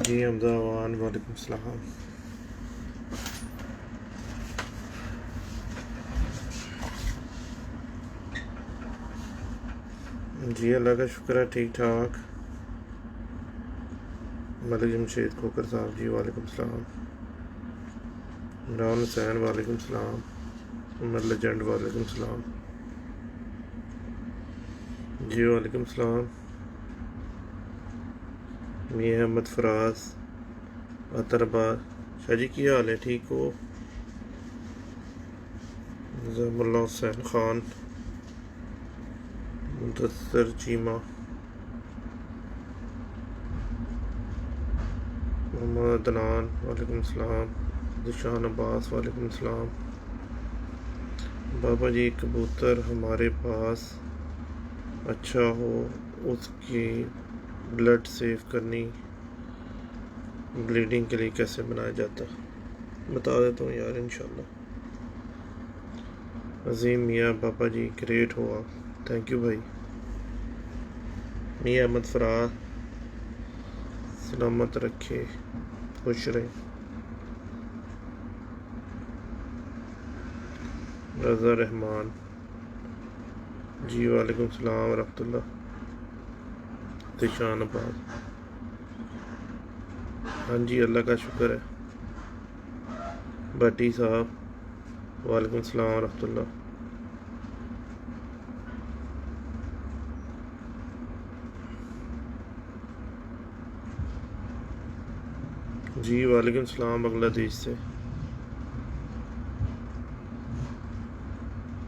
जी अहमदाबाद वालेकुम सलाम। जी अल्लाह का शुक्र है, ठीक ठाक। मलिक जमशेद खोकर साहब जी वालेकुम सलाम। इमरान हुसैन वालेकुम सलाम। उमर लेजेंड वालेकुम सलाम। जी वालेकुम सलाम। मियाँ अहमद फराज अतरबाद शाह जी की हाल है, ठीक हो? जमुल्ला हुसैन खान मुदस्सर चीमा मोहम्मद अदनान वालेकुम सलाम। दिशान अब्बास वालेकुम सलाम। बाबा जी कबूतर हमारे पास अच्छा हो उसकी ब्लड सेव करनी ब्लीडिंग के लिए कैसे बनाया जाता, बता देता हूँ यार इंशाल्लाह। अजीम मियाँ बाबा जी ग्रेट हो आप, थैंक यू भाई। मियाँ अहमद फरार सलामत रखे, खुश रहे। रज़ा रहमान जी वालेकुम सलाम वरहमतुल्लाह। दिशान अब्बास हाँ जी अल्लाह का शुक्र है। भट्टी साहब वालेकुम सलाम वरहमतुल्लाह। जी वालेकुम सलाम बांग्लादेश से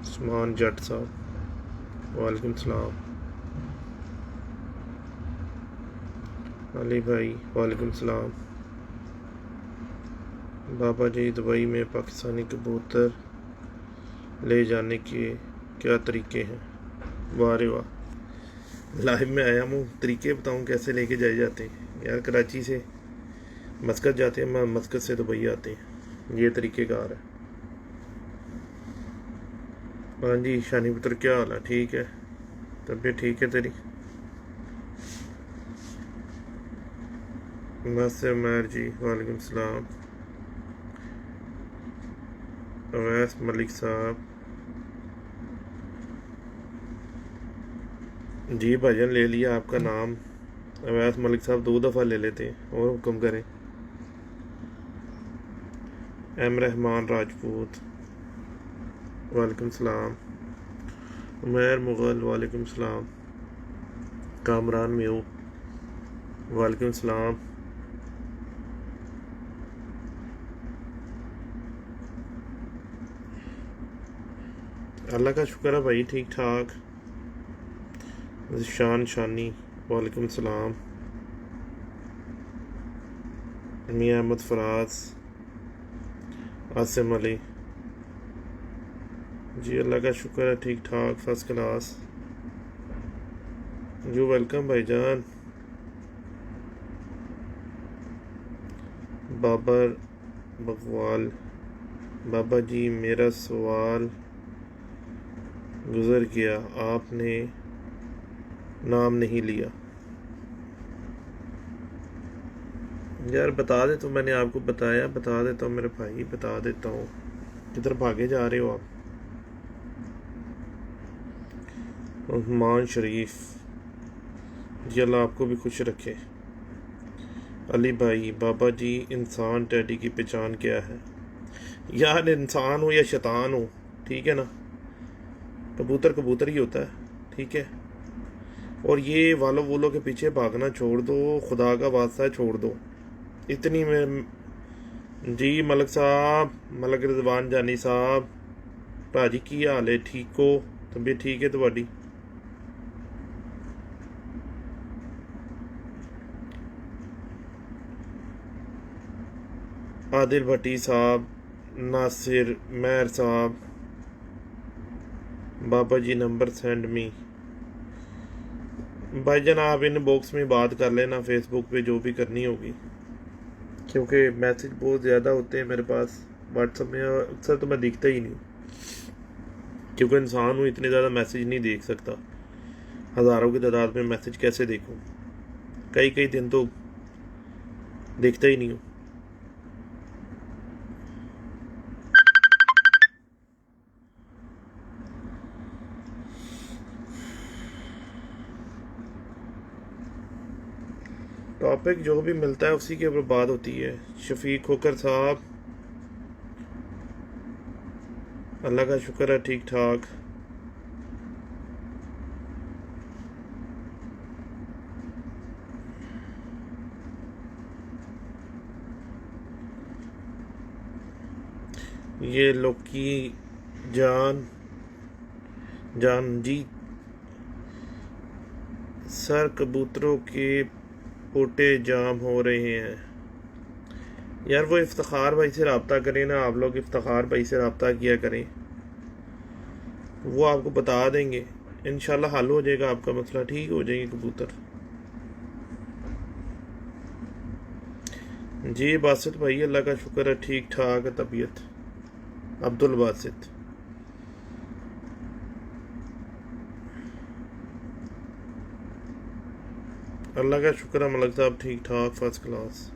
उस्मान जट साहब वालेकुम सलाम। अली भाई वालेकुम सलाम। बाबा जी दुबई में पाकिस्तानी कबूतर ले जाने के क्या तरीके हैं? वाह रे वाह, लाइव में आया हूँ, तरीके बताऊँ कैसे लेके जाए जाते हैं यार। कराची से मस्कत जाते हैं, मस्कत से दुबई आते हैं, ये तरीक़ेकार है। हाँ जी शानी पुत्र क्या हाल है, ठीक है? तबीयत ठीक है तेरी? नासिर मैर जी वालेकुम सलाम। अवैस मलिक साहब जी भजन ले लिया आपका नाम। अवैस मलिक साहब 2 दफ़ा ले लेते हैं, और हुक्म करें। एम रहमान राजपूत वालेकुम सलाम। उमैर मुग़ल वालेकुम सलाम। कामरान म्यू वालेकुम सलाम। अल्लाह का शुक्र है भाई, ठीक ठाक। शान शानी वालेकुम सलाम। मियाँ अहमद फराज आसिम अली जी अल्लाह का शुक्र है, ठीक ठाक, फर्स्ट क्लास। यू वेलकम भाईजान। बाबर बकवाल बाबा जी मेरा सवाल गुज़र गया, आपने नाम नहीं लिया। यार बता दे तो, मैंने आपको बताया, बता देता हूँ मेरे भाई, बता देता हूँ। किधर भागे जा रहे हो आप? रहमान शरीफ जी अल्लाह आपको भी खुश रखे। अली भाई बाबा जी इंसान टैडी की पहचान क्या है? यार इंसान हो या शैतान हो, ठीक है ना, कबूतर कबूतर ही होता है, ठीक है। और ये वालों वोलों के पीछे भागना छोड़ दो, खुदा का वास्ता छोड़ दो। इतनी में जी मलक साहब, मलक रिजवान जानी साहब, भाजी की हाल है, ठीक हो? तबीयत ठीक है तुम्हारी? आदिल भट्टी साहब, नासिर मैर साहब, बाबा जी नंबर सेंड मी। भाईजान आप इन बॉक्स में बात कर लेना, फेसबुक पे जो भी करनी होगी, क्योंकि मैसेज बहुत ज़्यादा होते हैं मेरे पास व्हाट्सएप में, अक्सर तो मैं दिखता ही नहीं, क्योंकि इंसान हूँ, इतने ज़्यादा मैसेज नहीं देख सकता। हज़ारों की तादाद में मैसेज कैसे देखूँ? कई कई दिन तो देखता ही नहीं हूँ। टॉपिक जो भी मिलता है उसी के ऊपर बात होती है। शफीक खोकर साहब, अल्लाह का शुक्र है ठीक ठाक। ये लोकी जान जान जी सर, कबूतरों के पोटे जाम हो रहे हैं। यार वो इफ्तिखार भाई से रब्ता करें ना, आप लोग इफ्तिखार भाई से रब्ता किया करें, वो आपको बता देंगे। इंशाल्लाह हल हो जाएगा आपका मसला, ठीक हो जाएंगे कबूतर। जी बासित भाई, अल्लाह का शुक्र है ठीक ठाक है तबीयत। अब्दुल बासित, अल्लाह का शुक्र है मलक साहब ठीक ठाक फर्स्ट क्लास।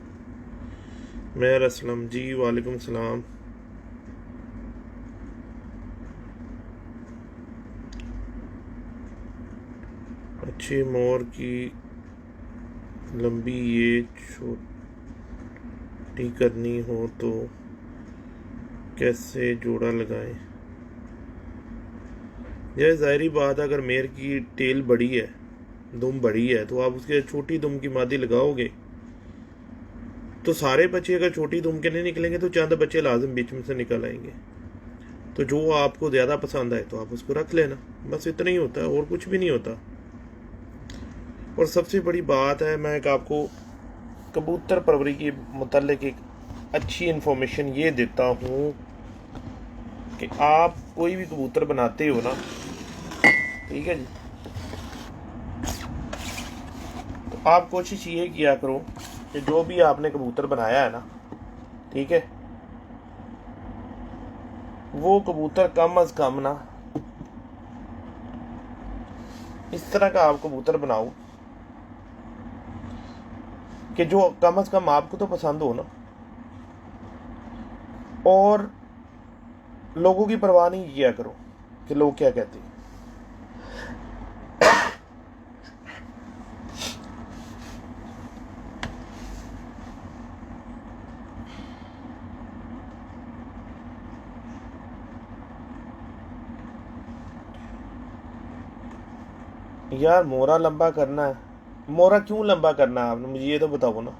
मेहर असलम जी, वालेकुम सलाम। अच्छी मोर की लंबी ये छोटी करनी हो तो कैसे जोड़ा लगाएं? यह ज़ाहिरी बात है, अगर मेर की टेल बड़ी है, दुम बड़ी है, तो आप उसके छोटी दुम की मादी लगाओगे तो सारे बच्चे अगर छोटी दुम के नहीं निकलेंगे तो चंद बच्चे लाजम बीच में से निकल आएंगे। तो जो आपको ज़्यादा पसंद आए तो आप उसको रख लेना, बस इतना ही होता है और कुछ भी नहीं होता। और सबसे बड़ी बात है, मैं एक आपको कबूतर परवरी के मुतालिक एक अच्छी इन्फॉर्मेशन ये देता हूँ कि आप कोई भी कबूतर बनाते हो ना, ठीक है जी, तो आप कोशिश ये किया करो कि जो भी आपने कबूतर बनाया है ना, ठीक है, वो कबूतर कम अज़ कम ना इस तरह का आप कबूतर बनाओ कि जो कम अज़ कम आपको तो पसंद हो ना, और लोगों की परवाह नहीं किया करो कि लोग क्या कहते हैं। यार मोरा लंबा करना है, मोरा क्यों लंबा करना है आपने, मुझे ये तो बताओ ना,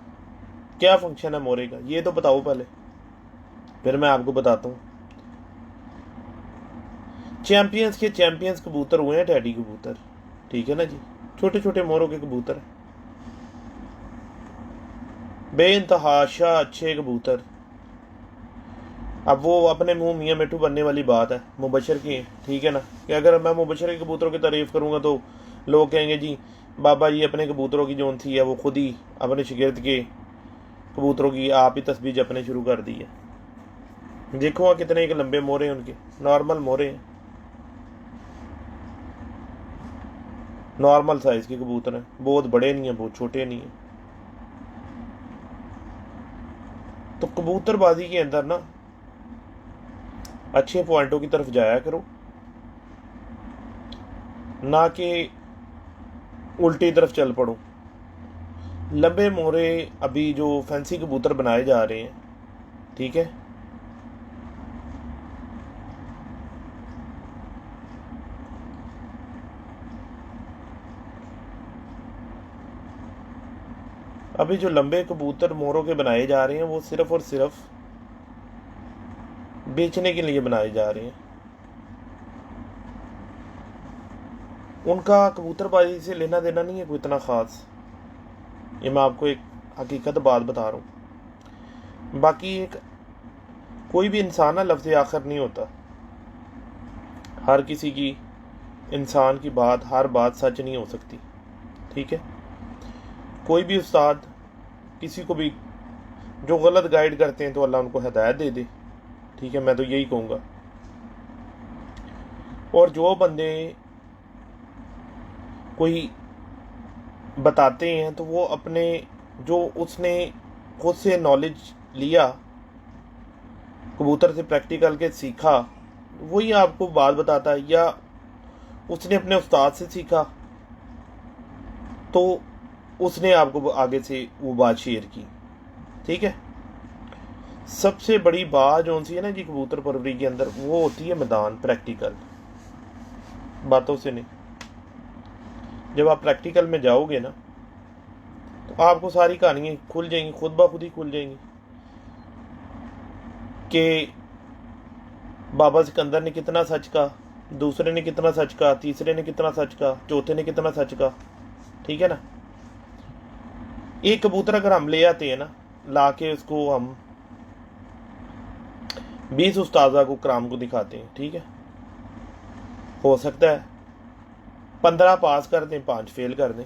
क्या फंक्शन है मोरे का, ये तो बताओ पहले, फिर मैं आपको बताता हूँ। चैंपियंस के चैंपियंस कबूतर हुए हैं टैडी कबूतर, ठीक है ना जी, छोटे छोटे मोरों के कबूतर हैं, बेइंतहाशा अच्छे कबूतर। अब वो अपने मुंह मियाँ मिठू बनने वाली बात है मुबशर की, ठीक है ना, कि अगर मैं मुबशर के कबूतरों की तारीफ़ करूँगा तो लोग कहेंगे जी बाबा जी अपने कबूतरों की जोन थी है वो खुद ही अपने शिगिर्द के कबूतरों की आप ही तस्बीह जपने शुरू कर दी है। देखो वहाँ कितने एक लंबे मोरे हैं उनके, नॉर्मल मोरे हैं, नॉर्मल साइज़ के कबूतर हैं, बहुत बड़े नहीं हैं बहुत छोटे नहीं हैं। तो कबूतरबाजी के अंदर ना अच्छे पॉइंटों की तरफ जाया करो, ना कि उल्टी तरफ चल पड़ो। लंबे मोरे अभी जो फैंसी कबूतर बनाए जा रहे हैं, ठीक है, अभी जो लंबे कबूतर मोरों के बनाए जा रहे हैं वो सिर्फ और सिर्फ बेचने के लिए बनाए जा रहे हैं। उनका कबूतरबाजी से लेना देना नहीं है कोई इतना ख़ास, ये मैं आपको एक हकीकत बात बता रहा हूँ। बाकी एक कोई भी इंसान ना लफ्ज़ आखिर नहीं होता, हर किसी की इंसान की बात हर बात सच नहीं हो सकती, ठीक है। कोई भी उस्ताद किसी को भी जो गलत गाइड करते हैं तो अल्लाह उनको हिदायत दे दे, ठीक है, मैं तो यही कहूँगा। और जो बंदे कोई बताते हैं तो वो अपने जो उसने खुद से नॉलेज लिया, कबूतर से प्रैक्टिकल के सीखा, वही आपको बात बताता है, या उसने अपने उस्ताद से सीखा तो उसने आपको आगे से वो बात शेयर की। ठीक है, सबसे बड़ी बात जो सी है ना जी कबूतर परवरी के अंदर, वो होती है मैदान, प्रैक्टिकल, बातों से नहीं। जब आप प्रैक्टिकल में जाओगे ना तो आपको सारी कहानियाँ खुल जाएंगी, खुद ब खुद ही खुल जाएंगी कि बाबा सिकंदर ने कितना सच कहा, दूसरे ने कितना सच कहा, तीसरे ने कितना सच कहा, चौथे ने कितना सच कहा। ठीक है ना। एक कबूतर अगर हम ले आते हैं ना, ला के उसको हम 20 उस्ताजा को कराम को दिखाते हैं, ठीक है, हो सकता है 15 पास कर दें, 5 फेल कर दें,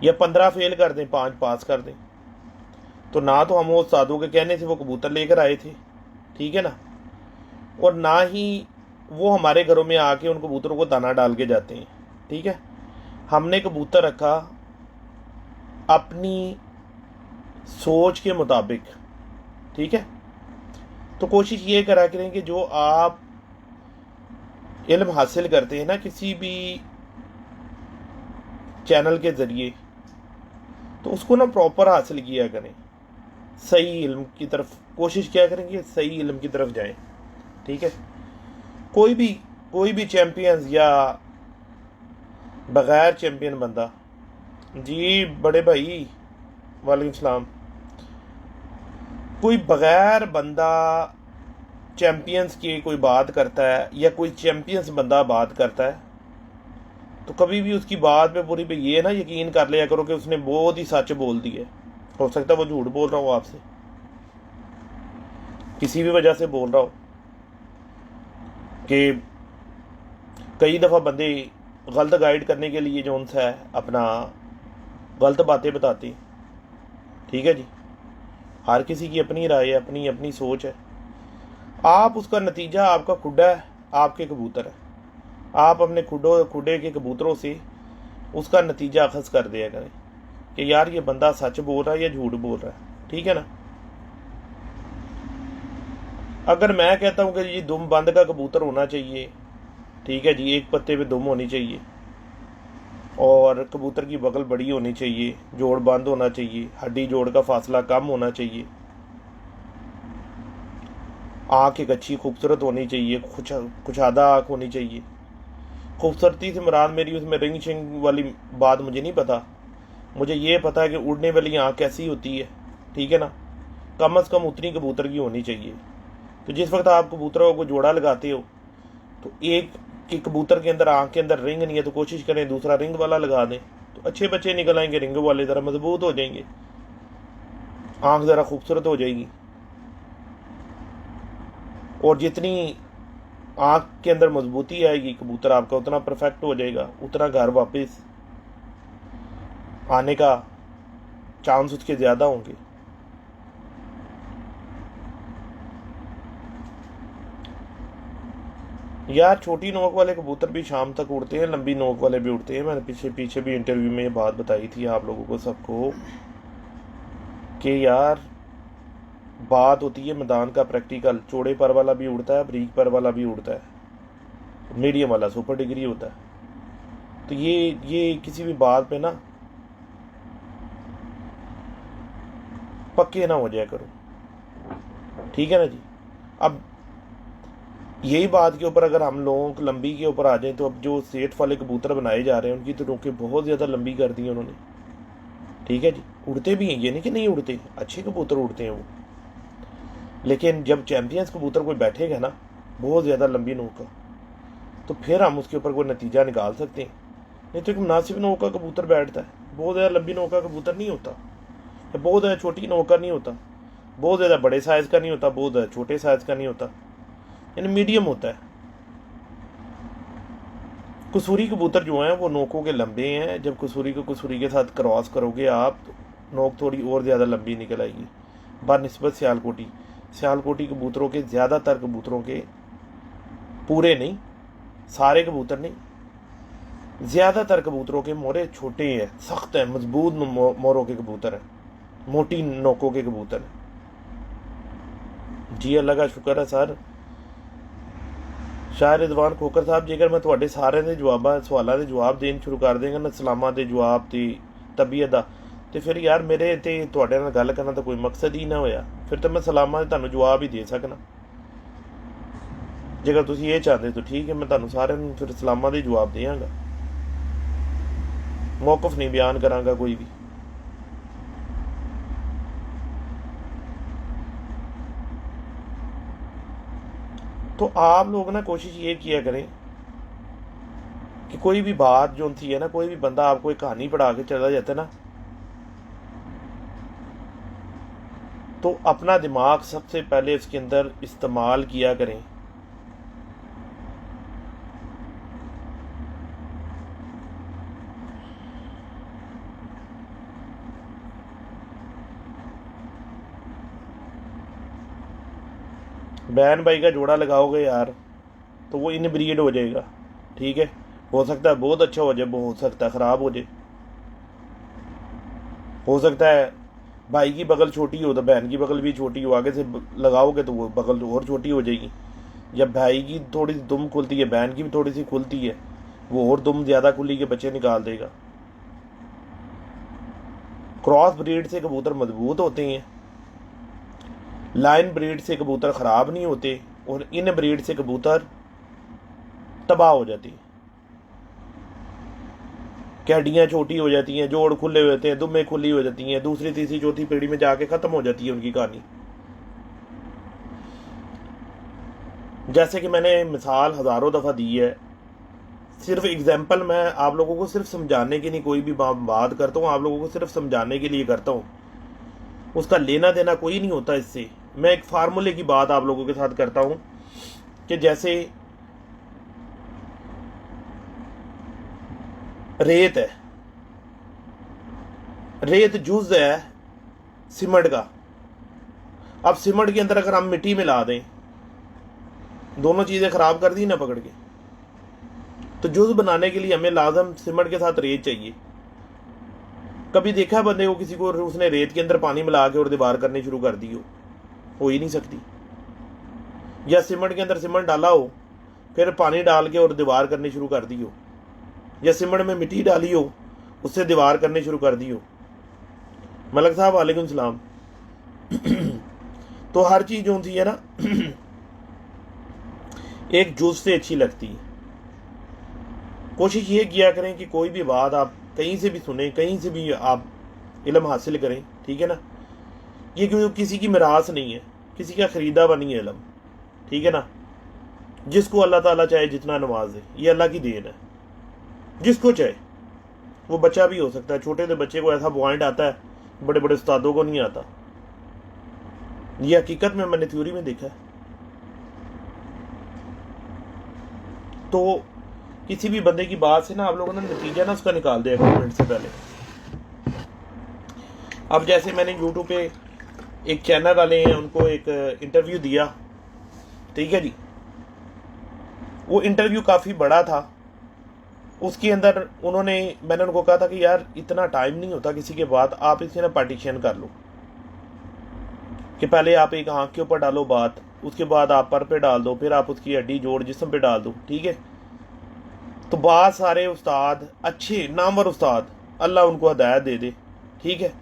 या 15 फेल कर दें, 5 पास कर दें। तो ना तो हम वो उस्तादों के कहने से वो कबूतर लेकर आए थे, ठीक है ना, और ना ही वो हमारे घरों में आके उन कबूतरों को दाना डाल के जाते हैं। ठीक है, हमने कबूतर रखा अपनी सोच के मुताबिक। ठीक है, तो कोशिश ये करा करें कि जो आप इल्म हासिल करते हैं ना किसी भी चैनल के ज़रिए, तो उसको ना प्रॉपर हासिल किया करें, सही इल्म की तरफ कोशिश किया करें कि सही इल्म की तरफ जाएं। ठीक है, कोई भी चैम्पियंस या बग़ैर चैम्पियन बंदा, जी बड़े भाई वालेकुम सलाम, कोई बग़ैर बंदा चैम्पियंस की कोई बात करता है या कोई चैम्पियंस बंदा बात करता है, तो कभी भी उसकी बात पे पूरी पे ये ना यकीन कर लिया करो कि उसने बहुत ही सच बोल दिया। हो सकता है वो झूठ बोल रहा हो, आपसे किसी भी वजह से बोल रहा हो, कि कई दफ़ा बंदे गलत गाइड करने के लिए जो उनसे है अपना गलत बातें बताते। ठीक है जी, हर किसी की अपनी राय है, अपनी अपनी सोच है। आप उसका नतीजा, आपका खुडा है, आपके कबूतर है, आप अपने खुडे के कबूतरों से उसका नतीजा अखज़ कर दिया करें कि यार ये बंदा सच बोल रहा है या झूठ बोल रहा है। ठीक है ना। अगर मैं कहता हूँ कि जी दुम बंद का कबूतर होना चाहिए, ठीक है जी, एक पत्ते पे दुम होनी चाहिए और कबूतर की बगल बड़ी होनी चाहिए, जोड़ बंद होना चाहिए, हड्डी जोड़ का फासला कम होना चाहिए, आँख एक अच्छी खूबसूरत होनी चाहिए, कुछादा आँख होनी चाहिए। खूबसूरती से मुराद मेरी उसमें रिंग शिंग वाली बात मुझे नहीं पता, मुझे ये पता है कि उड़ने वाली आँख कैसी होती है। ठीक है ना, कम से कम उतनी कबूतर की होनी चाहिए। तो जिस वक्त आप कबूतरों को जोड़ा लगाते हो तो एक कि कबूतर के अंदर आँख के अंदर रिंग नहीं है तो कोशिश करें दूसरा रिंग वाला लगा दें, तो अच्छे बच्चे निकल आएंगे, रिंग वाले ज़रा मजबूत हो जाएंगे, आँख ज़रा खूबसूरत हो जाएगी। और जितनी आँख के अंदर मजबूती आएगी कबूतर आपका उतना परफेक्ट हो जाएगा, उतना घर वापस आने का चांस उसके ज़्यादा होंगे। यार छोटी नोक वाले कबूतर भी शाम तक उड़ते हैं, लंबी नोक वाले भी उड़ते हैं। मैंने पीछे भी इंटरव्यू में ये बात बताई थी आप लोगों को सबको कि यार बात होती है मैदान का प्रैक्टिकल, चौड़े पर वाला भी उड़ता है, बारीक पर वाला भी उड़ता है, मीडियम वाला सुपर डिग्री होता है। तो ये किसी भी बात पे ना पक्के ना हो जाया करो। ठीक है ना जी। अब यही बात के ऊपर अगर हम लोगों को लंबी के ऊपर आ जाएं तो अब जो सेठ वाले कबूतर बनाए जा रहे हैं उनकी तो नोकें बहुत ज़्यादा लंबी कर दी हैं उन्होंने। ठीक है जी, उड़ते भी हैं, ये नहीं कि नहीं उड़ते, अच्छे कबूतर उड़ते हैं वो, लेकिन जब चैम्पियंस कबूतर कोई बैठेगा ना बहुत ज़्यादा लंबी नोक का, तो फिर हम उसके ऊपर कोई नतीजा निकाल सकते हैं। नहीं तो एक मुनासिब नोक का कबूतर बैठता है, बहुत ज़्यादा लंबी नोक का कबूतर नहीं होता, या बहुत ज़्यादा छोटी नोक का नहीं होता, बहुत ज़्यादा बड़े साइज़ का नहीं होता, बहुत ज़्यादा छोटे साइज़ का नहीं होता, यानी मीडियम होता है। कसूरी कबूतर जो हैं वो नोकों के लंबे हैं, जब कसूरी को कसूरी के साथ क्रॉस करोगे आप तो नोक थोड़ी और ज़्यादा लंबी निकल आएगी बनिस्बत सियालकोटी कबूतरों के, ज़्यादातर कबूतरों के, पूरे नहीं, सारे कबूतर नहीं, ज़्यादातर कबूतरों के मोरे छोटे हैं, सख्त हैं, मजबूत मोरों के कबूतर हैं। मोटी नोकों के कबूतर। जी अल्लाह का शुक्र है सर। शाह रिजवान खोकर साहब, जेकर मैं ਤੁਹਾਡੇ ਸਾਰਿਆਂ ਦੇ ਸਵਾਲਾਂ ਦੇ ਜਵਾਬ ਦੇਣ ਸ਼ੁਰੂ ਕਰ ਦੇਵਾਂਗਾ ਨਾ, ਸਲਾਮਾਂ ਦੇ ਜਵਾਬ ਤੇ ਤਬੀਅਤ ਦਾ, ਤੇ ਫਿਰ ਯਾਰ ਮੇਰੇ ਤੇ ਤੁਹਾਡੇ ਨਾਲ ਗੱਲ ਕਰਨ ਦਾ ਕੋਈ ਮਕਸਦ ਹੀ ਨਾ ਹੋਇਆ। ਫਿਰ ਤਾਂ ਮੈਂ ਸਲਾਮਾਂ ਦੇ ਤੁਹਾਨੂੰ ਜਵਾਬ ਹੀ ਦੇ ਸਕਣਾ। ਜੇਕਰ ਤੁਸੀਂ ਇਹ ਚਾਹੁੰਦੇ ਤਾਂ ਠੀਕ ਹੈ, ਮੈਂ ਤੁਹਾਨੂੰ ਸਾਰਿਆਂ ਨੂੰ ਫਿਰ ਸਲਾਮਾਂ ਦੇ ਜਵਾਬ ਦੇਵਾਂਗਾ, ਮੌਕਫ ਨਹੀਂ ਬਿਆਨ ਕਰਾਂਗਾ ਕੋਈ ਵੀ। तो आप लोग ना कोशिश ये किया करें कि कोई भी बात जो थी है ना, कोई भी बंदा आपको एक कहानी पढ़ा के चला जाता है ना, तो अपना दिमाग सबसे पहले उसके अंदर इस्तेमाल किया करें। बहन भाई का जोड़ा लगाओगे यार तो वो इनब्रीड हो जाएगा, ठीक है। हो सकता है बहुत अच्छा हो जाए, हो सकता है ख़राब हो जाए। हो सकता है भाई की बगल छोटी हो तो बहन की बगल भी छोटी हो, आगे से लगाओगे तो वो बगल और छोटी हो जाएगी। जब भाई की थोड़ी सी दुम खुलती है, बहन की भी थोड़ी सी खुलती है, वो और दुम ज़्यादा खुली के बच्चे निकाल देगा। क्रॉस ब्रीड से कबूतर मजबूत होते हैं, लाइन ब्रीड से कबूतर ख़राब नहीं होते, और इन ब्रीड से कबूतर तबाह हो जाती, कैडियाँ छोटी हो जाती हैं, जोड़ खुले होते हैं, दुम्बें खुली हो जाती हैं, दूसरी तीसरी चौथी पीढ़ी में जाके ख़त्म हो जाती है उनकी कहानी। जैसे कि मैंने मिसाल हज़ारों दफ़ा दी है, सिर्फ एग्जाम्पल मैं आप लोगों को सिर्फ समझाने के लिए कोई भी बात करता हूँ, आप लोगों को सिर्फ समझाने के लिए करता हूँ, उसका लेना देना कोई नहीं होता इससे। मैं एक फार्मूले की बात आप लोगों के साथ करता हूँ कि जैसे रेत है, रेत जुज़ है सीमेंट का। अब सीमेंट के अंदर अगर हम मिट्टी मिला दें, दोनों चीज़ें ख़राब कर दी ना पकड़ के, तो जुज़ बनाने के लिए हमें लाजम सीमेंट के साथ रेत चाहिए। कभी देखा है बंदे को, किसी को उसने रेत के अंदर पानी मिला के और दीवार करनी शुरू कर दी हो ही नहीं सकती। या सीमेंट के अंदर सीमेंट डाला हो, फिर पानी डाल के और दीवार करनी शुरू कर दी हो, या सीमेंट में मिट्टी डाली हो, उससे दीवार करनी शुरू कर दी हो। मलक साहब वालेकुम सलाम। तो हर चीज़ जो होती है ना एक जुज़ से अच्छी लगती है। कोशिश ये किया करें कि कोई भी बात आप कहीं से भी सुने, कहीं से भी आप इल्म हासिल करें, ठीक है ना। ये किसी की मिरास नहीं है, किसी का ख़रीदा हुआ नहीं है इल्म, ठीक है ना। जिसको अल्लाह ताला चाहे जितना नवाज दे, ये अल्लाह की देन है। जिसको चाहे, वो बच्चा भी हो सकता है, छोटे से बच्चे को ऐसा पॉइंट आता है, बड़े बड़े उस्तादों को नहीं आता। ये हकीकत में मैंने थ्योरी में देखा है। तो किसी भी बंदे की बात से ना आप लोगों ने नतीजा ना उसका निकाल दिया कमेंट से पहले। अब जैसे मैंने यूट्यूब पे एक चैनल वाले हैं, उनको एक इंटरव्यू दिया, ठीक है जी। वो इंटरव्यू काफ़ी बड़ा था। उसके अंदर मैंने उनको कहा था कि यार इतना टाइम नहीं होता किसी के बाद, आप इसे ना पार्टीशन कर लो, कि पहले आप एक आँख के ऊपर डालो बात, उसके बाद आप पर पे डाल दो, फिर आप उसकी हड्डी जोड़ जिस्म पे डाल दो, ठीक है। तो बहुत सारे उस्ताद, अच्छे नामवर उस्ताद, अल्लाह उनको हदायत दे दे, ठीक है,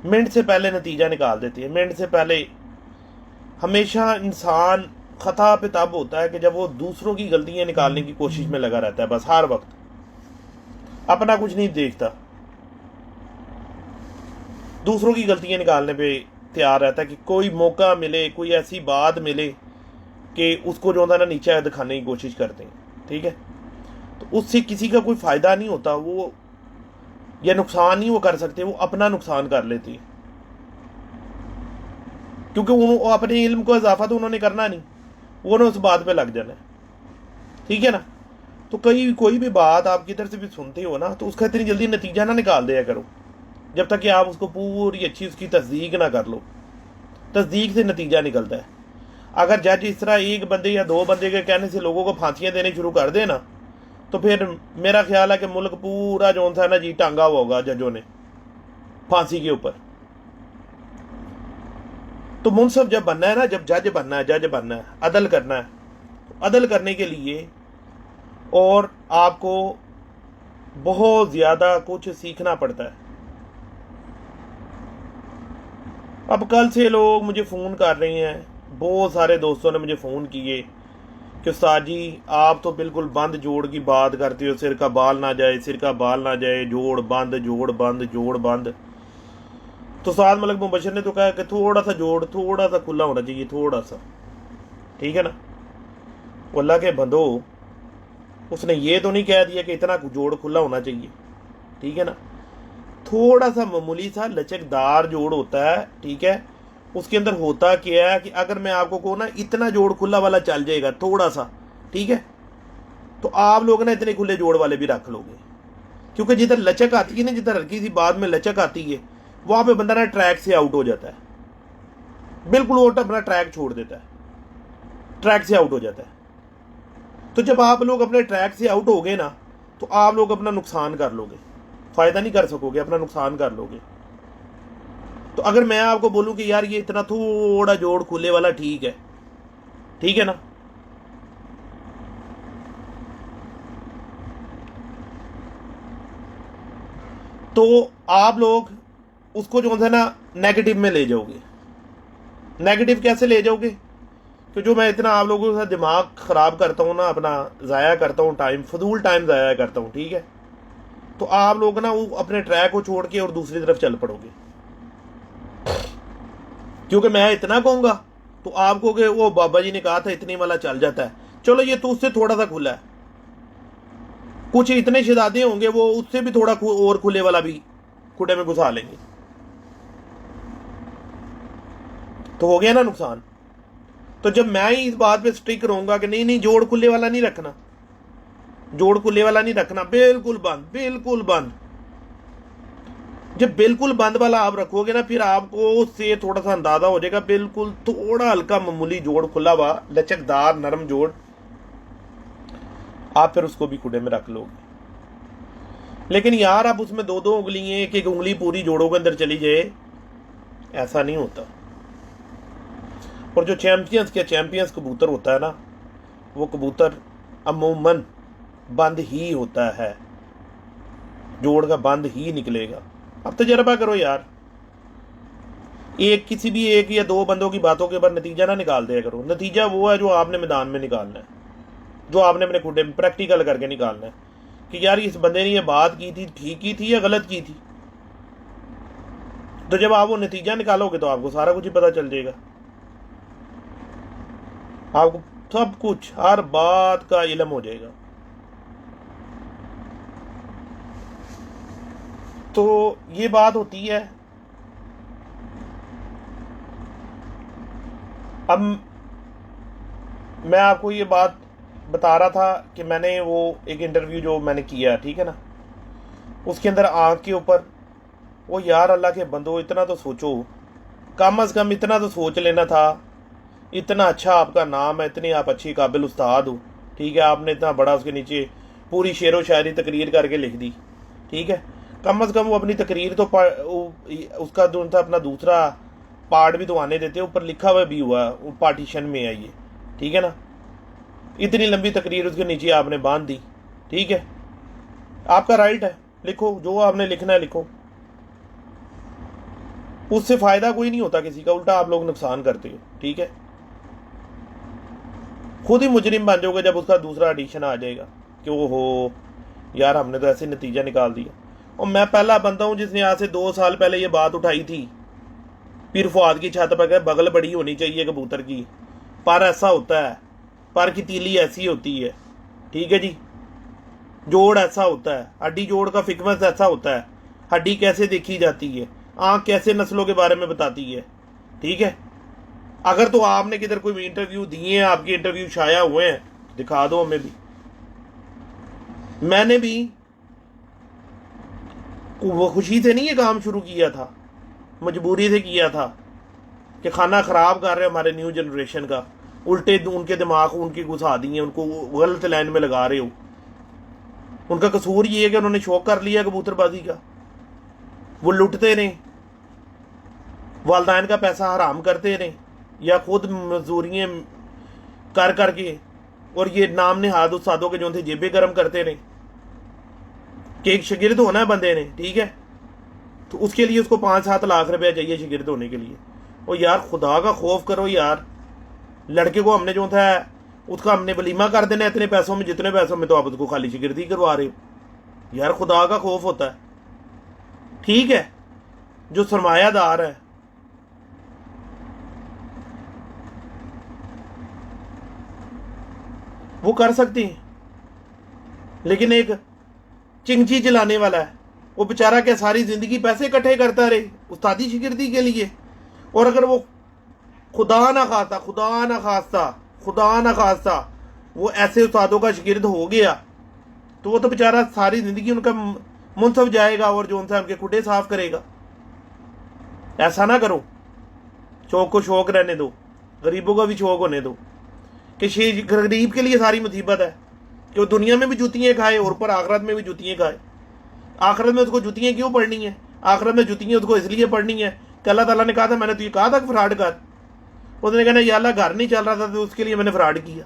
मिनट से पहले नतीजा निकाल देते हैं। मिनट से पहले हमेशा इंसान ख़ता पे तब होता है कि जब वो दूसरों की गलतियां निकालने की कोशिश में लगा रहता है, बस हर वक्त अपना कुछ नहीं देखता, दूसरों की गलतियां निकालने पे तैयार रहता है कि कोई मौका मिले, कोई ऐसी बात मिले कि उसको जो है ना नीचा दिखाने की कोशिश करते हैं, ठीक है। तो उससे किसी का कोई फ़ायदा नहीं होता, वो या नुकसान नहीं वो कर सकते, वो अपना नुकसान कर लेते हैं, क्योंकि वो अपने इल्म को इजाफा तो उन्होंने करना नहीं, वो उस बात पे लग जाना है, ठीक है ना। तो कोई भी बात आप किधर से भी सुनते हो ना, तो उसका इतनी जल्दी नतीजा ना निकाल दिया करो जब तक कि आप उसको पूरी अच्छी उसकी तस्दीक ना कर लो। तस्दीक से नतीजा निकलता है। अगर जज इस तरह एक बंदे या दो बंदे के कहने से लोगों को फांसियाँ देने शुरू कर दे ना, तो फिर मेरा ख्याल है कि मुल्क पूरा जो था ना जी टांगा हुआ होगा जजों ने फांसी के ऊपर। तो मुनसिफ जब बनना है ना, जब जज बनना है, अदल करना है, अदल करने के लिए और आपको बहुत ज़्यादा कुछ सीखना पड़ता है। अब कल से लोग मुझे फ़ोन कर रहे हैं, बहुत सारे दोस्तों ने मुझे फ़ोन किए कि उस्ताद जी आप तो बिल्कुल बंद जोड़ की बात करते हो, सिर का बाल ना जाए, सिर का बाल ना जाए, जोड़ बंद जोड़ बंद जोड़ बंद। तो उस्ताद मलिक मुबशर ने तो कहा कि थोड़ा सा जोड़ थोड़ा सा खुला होना चाहिए, थोड़ा सा, ठीक है ना। वो अल्लाह के बंदो, उसने ये तो नहीं कह दिया कि इतना जोड़ खुला होना चाहिए, ठीक है ना। थोड़ा सा मामूली सा लचकदार जोड़ होता है, ठीक है। उसके अंदर होता क्या है कि अगर मैं आपको कहूँ ना इतना जोड़ खुला वाला चल जाएगा थोड़ा सा, ठीक है, तो आप लोग ना इतने खुले जोड़ वाले भी रख लोगे, क्योंकि जिधर लचक आती है ना, जिधर हल्की सी बात में लचक आती है, वहाँ पे बंदा ना ट्रैक से आउट हो जाता है, बिल्कुल वो अपना ट्रैक छोड़ देता है, ट्रैक से आउट हो जाता है। तो जब आप लोग अपने ट्रैक से आउट हो गए ना, तो आप लोग अपना नुकसान कर लोगे, फ़ायदा नहीं कर सकोगे, अपना नुकसान कर लोगे। तो अगर मैं आपको बोलूं कि यार ये इतना थोड़ा जोड़ खुले वाला ठीक है ना, तो आप लोग उसको जो है ना नेगेटिव में ले जाओगे। नेगेटिव कैसे ले जाओगे? कि जो मैं इतना आप लोगों का दिमाग ख़राब करता हूँ ना, अपना ज़ाया करता हूँ टाइम, फजूल टाइम ज़ाया करता हूँ, ठीक है, तो आप लोग ना वो अपने ट्रैक को छोड़ के और दूसरी तरफ चल पड़ोगे। क्योंकि मैं इतना कहूँगा तो आपको कि वो बाबा जी ने कहा था इतने वाला चल जाता है, चलो ये तो उससे थोड़ा सा खुला है, कुछ इतने शहजादे होंगे वो उससे भी थोड़ा और खुले वाला भी खुडे में घुसा लेंगे, तो हो गया ना नुकसान। तो जब मैं ही इस बात पे स्टिक रहूंगा कि नहीं नहीं जोड़ खुले वाला नहीं रखना, जोड़ खुले वाला नहीं रखना, बिल्कुल बंद, बिल्कुल बंद, जब बिल्कुल बंद वाला आप रखोगे ना, फिर आपको उससे थोड़ा सा अंदाजा हो जाएगा, बिल्कुल थोड़ा हल्का मामूली जोड़ खुला हुआ लचकदार नरम जोड़, आप फिर उसको भी खुडे में रख लोगे। लेकिन यार आप उसमें दो दो उंगली, एक एक उंगली पूरी जोड़ों के अंदर चली जाए, ऐसा नहीं होता। और जो चैंपियंस कबूतर होता है ना, वो कबूतर अमूमन बंद ही होता है, जोड़ का बंद ही निकलेगा। अब तजर्बा करो यार, किसी भी एक या दो बंदों की बातों के ऊपर नतीजा ना निकाल दिया करो। नतीजा वो है जो आपने मैदान में निकालना है, जो आपने अपने खुडे में प्रैक्टिकल करके निकालना है कि यार इस बंदे ने ये बात की थी, ठीक की थी या गलत की थी। तो जब आप वो नतीजा निकालोगे तो आपको सारा कुछ ही पता चल जाएगा, आपको सब कुछ हर बात का इल्म हो जाएगा। तो ये बात होती है। अब मैं आपको ये बात बता रहा था कि मैंने वो एक इंटरव्यू जो मैंने किया, ठीक है ना, उसके अंदर आँख के ऊपर, वो यार अल्लाह के बंदो इतना तो सोचो, कम अज़ कम इतना तो सोच लेना था, इतना अच्छा आपका नाम है, इतनी आप अच्छी काबिल उस्ताद हो, ठीक है, आपने इतना बड़ा उसके नीचे पूरी शेर व शायरी तकरीर करके लिख दी, ठीक है, कम अज़ कम वो अपनी तकरीर तो उसका जो था अपना दूसरा पार्ट भी तो आने देते, ऊपर लिखा हुआ भी हुआ वो पार्टीशन में है ये, ठीक है ना। इतनी लंबी तकरीर उसके नीचे आपने बांध दी, ठीक है, आपका राइट है, लिखो जो आपने लिखना है लिखो, उससे फ़ायदा कोई नहीं होता किसी का, उल्टा आप लोग नुकसान करते हो, ठीक है। खुद ही मुजरिम बन जाओगे जब उसका दूसरा एडिशन आ जाएगा कि वो हो यार हमने तो ऐसे नतीजा निकाल दिया। और मैं पहला बंदा हूँ जिसने आज से 2 साल पहले ये बात उठाई थी, पीर फुआद की छत पर बगल बड़ी होनी चाहिए कबूतर की, पर ऐसा होता है, पर की तीली ऐसी होती है, ठीक है जी, जोड़ ऐसा होता है, हड्डी जोड़ का फिकमस ऐसा होता है, हड्डी कैसे देखी जाती है, आँख कैसे नस्लों के बारे में बताती है, ठीक है। अगर तो आपने किधर कोई इंटरव्यू दिए हैं, आपके इंटरव्यू शाया हुए हैं, दिखा दो हमें भी। मैंने भी वो खुशी से नहीं ये काम शुरू किया था, मजबूरी से किया था कि खाना ख़राब कर रहे हमारे न्यू जनरेशन का, उल्टे उनके दिमाग उनकी घुसा दिए, उनको गलत लाइन में लगा रहे हो। उनका कसूर ये है कि उन्होंने शौक कर लिया कबूतरबाजी का, वो लुटते रहे, वालदैन का पैसा हराम करते रहें या खुद मजदूरियाँ कर करके और ये नाम नहाद उस्तादों के जो थे जेबें गर्म करते रहें कि एक शागिर्द होना है बंदे ने, ठीक है, तो उसके लिए उसको 5-7 लाख रुपया चाहिए शागिर्द होने के लिए। और यार खुदा का खौफ करो यार, लड़के को हमने जो था उसका हमने वलीमा कर देना इतने पैसों में, जितने पैसों में, तो आप उसको खाली शागिर्दी करवा रहे हो। यार खुदा का खौफ होता है। ठीक है, जो सरमायादार है वो कर सकते हैं, लेकिन एक चिंगची चलाने वाला है वो बेचारा क्या सारी जिंदगी पैसे इकट्ठे करता रहे उस्तादी शागिर्दी के लिए। और अगर वो खुदा ना खास्ता वो ऐसे उस्तादों का शागिर्द हो गया तो वो तो बेचारा सारी जिंदगी उनका मुनसफ जाएगा और जो उनसे उनके खुडे साफ करेगा। ऐसा ना करो, शौक को शौक रहने दो, गरीबों का भी शौक होने दो। कि गरीब के लिए सारी मुसीबत है कि वो दुनिया में भी जूतियाँ खाए और ऊपर आखिरत में भी जूतियाँ खाए। आखिरत में उसको जूतियाँ क्यों पढ़नी है? आखिरत में जूतियाँ उसको इसलिए पढ़नी है कि अल्लाह ताला ने कहा था मैंने तुझे कहा था कि फ्रॉड कर। उसने कहना या अल्लाह घर नहीं चल रहा था तो उसके लिए मैंने फ्रॉड किया।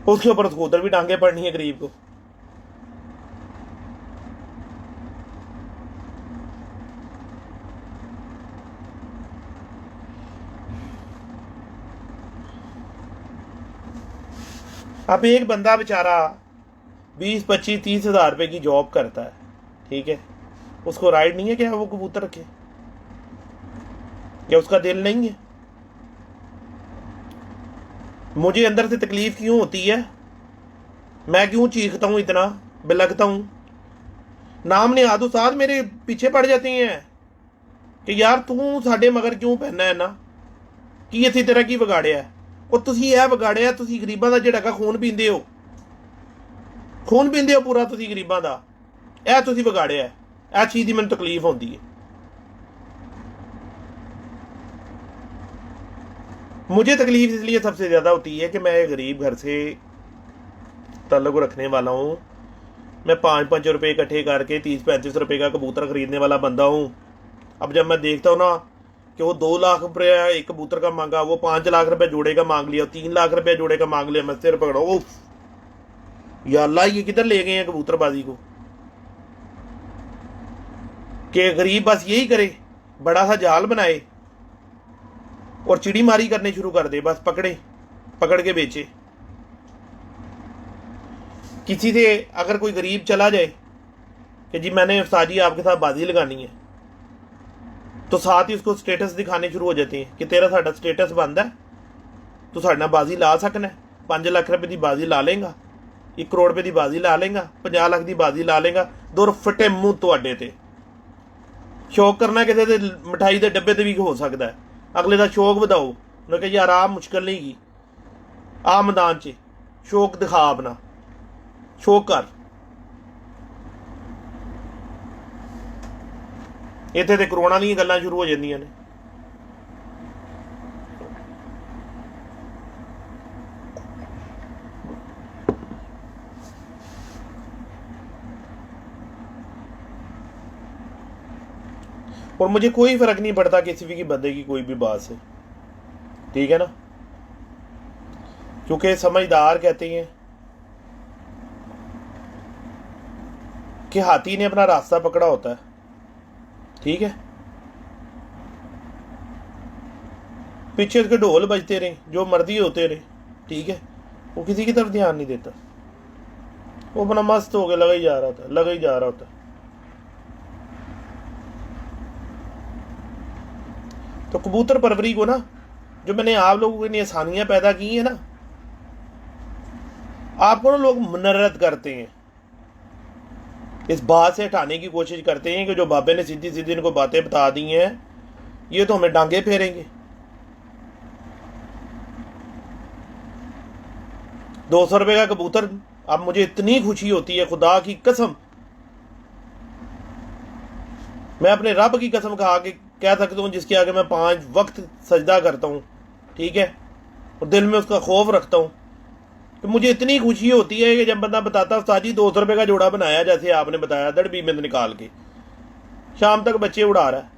उसके ऊपर उसको उधर भी टांगे पड़नी है गरीब को। अब एक बंदा बेचारा 20-25-30 हज़ार रुपये की जॉब करता है, ठीक है, उसको राइट नहीं है क्या वो कबूतर रखे? क्या उसका दिल नहीं है? मुझे अंदर से तकलीफ क्यों होती है? मैं क्यों चीखता हूँ, इतना बिलखता हूँ? नाम ने आदो साथ मेरे पीछे पड़ जाते हैं कि यार तू साडे मगर क्यों पहनना है ना कि इसी तरह की बिगाड़िया है। और तुसी यह बिगाड़िया, तुसी गरीबां दा जिहड़ा खून पींदे हो पूरा, तुसी गरीबां दा यह तुसी बिगाड़िया है। इस चीज़ की मैनूं तकलीफ होती है। मुझे तकलीफ इसलिए सबसे ज़्यादा होती है कि मैं एक गरीब घर से ताल्लुक़ रखने वाला हूँ। मैं 5-5 रुपये इकट्ठे करके 30-35 रुपये का कबूतर ख़रीदने वाला बंदा हूँ। अब जब मैं देखता हूँ ना कि वो 2 लाख रुपया एक कबूतर का मांगा, वो 5 लाख रुपया जोड़े का मांग लिया, 3 लाख रुपया जोड़े का मांग लिया, मैं सिर पकड़ा, ओफ या अल्लाह ये किधर ले गए हैं कबूतरबाजी को। कि गरीब बस यही करे, बड़ा सा जाल बनाए और चिड़ी मारी करने शुरू कर दे, बस पकड़ के बेचे। किसी से अगर कोई गरीब चला जाए कि जी मैंने उस्ताद जी आपके साथ बाजी लगानी है, तो साथ ही उसको स्टेटस दिखाने शुरू हो जाते हैं कि तेरा साडा स्टेटस बंद है, तू साडे नाल बाजी ला सकना है। 5 लाख रुपए की बाजी ला लेगा, 1 करोड़ रुपए की बाजी ला लेगा, 50 लाख की बाजी ला लेगा, 2 फटे मूँह तुहाडे ते। शौक करना किसी के मिठाई के डब्बे ते भी हो सकता है। अगले का शौक वधाओ, उन्हें कहा यार आ मुश्किल नहीं की, आ मैदान च शौक दिखा, अपना शौक कर। इत्थे ते करोड़ां दी गल्लां शुरू हो जांदियां ने। और मुझे कोई फर्क नहीं पड़ता किसी भी बंदे की कोई भी बात से, ठीक है ना, क्योंकि समझदार कहते हैं कि हाथी ने अपना रास्ता पकड़ा होता है, ठीक है, पीछे उसके ढोल बजते रहे, जो मर्जी होते रहे, ठीक है, वो किसी की तरफ ध्यान नहीं देता, वो अपना मस्त होकर लगा ही जा रहा होता। तो कबूतर परवरी को ना, जो मैंने आप लोगों के लिए आसानियां पैदा की है ना, आपको ना लोग मुनर्रत करते हैं, इस बात से हटाने की कोशिश करते हैं कि जो बाबे ने सीधी सीधी इनको बातें बता दी हैं, ये तो हमें डांगे फेरेंगे। 200 रुपये का कबूतर, अब मुझे इतनी खुशी होती है, खुदा की कसम, मैं अपने रब की कसम खा के कह सकता हूँ, जिसके आगे मैं 5 वक्त सजदा करता हूँ, ठीक है, और दिल में उसका खौफ रखता हूँ। तो मुझे इतनी खुशी होती है कि जब बंदा बताता उस्ताद जी 200 रुपये का जोड़ा बनाया, जैसे आपने बताया दड़बी में निकाल के शाम तक बच्चे उड़ा रहा है।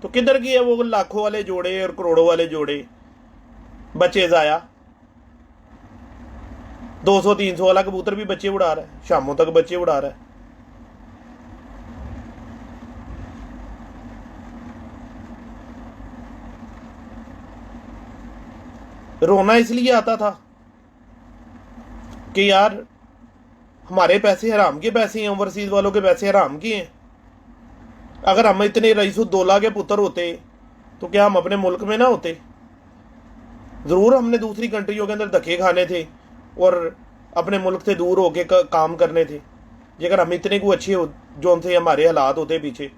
तो किधर की है वो लाखों वाले जोड़े और करोड़ों वाले जोड़े, बच्चे ज़ाया। 200-300 वाला कबूतर भी बच्चे उड़ा रहा है, शामों तक बच्चे उड़ा रहा है। रोना इसलिए आता था कि यार हमारे पैसे हराम के पैसे हैं, ओवरसीज वालों के पैसे हराम के हैं। अगर हम इतने रईसुद्दौला के पुत्र होते तो क्या हम अपने मुल्क में ना होते? ज़रूर हमने दूसरी कंट्रियों के अंदर धक्के खाने थे और अपने मुल्क से दूर होके काम करने थे। अगर हम इतने को अच्छे हो जो उनसे हमारे हालात होते पीछे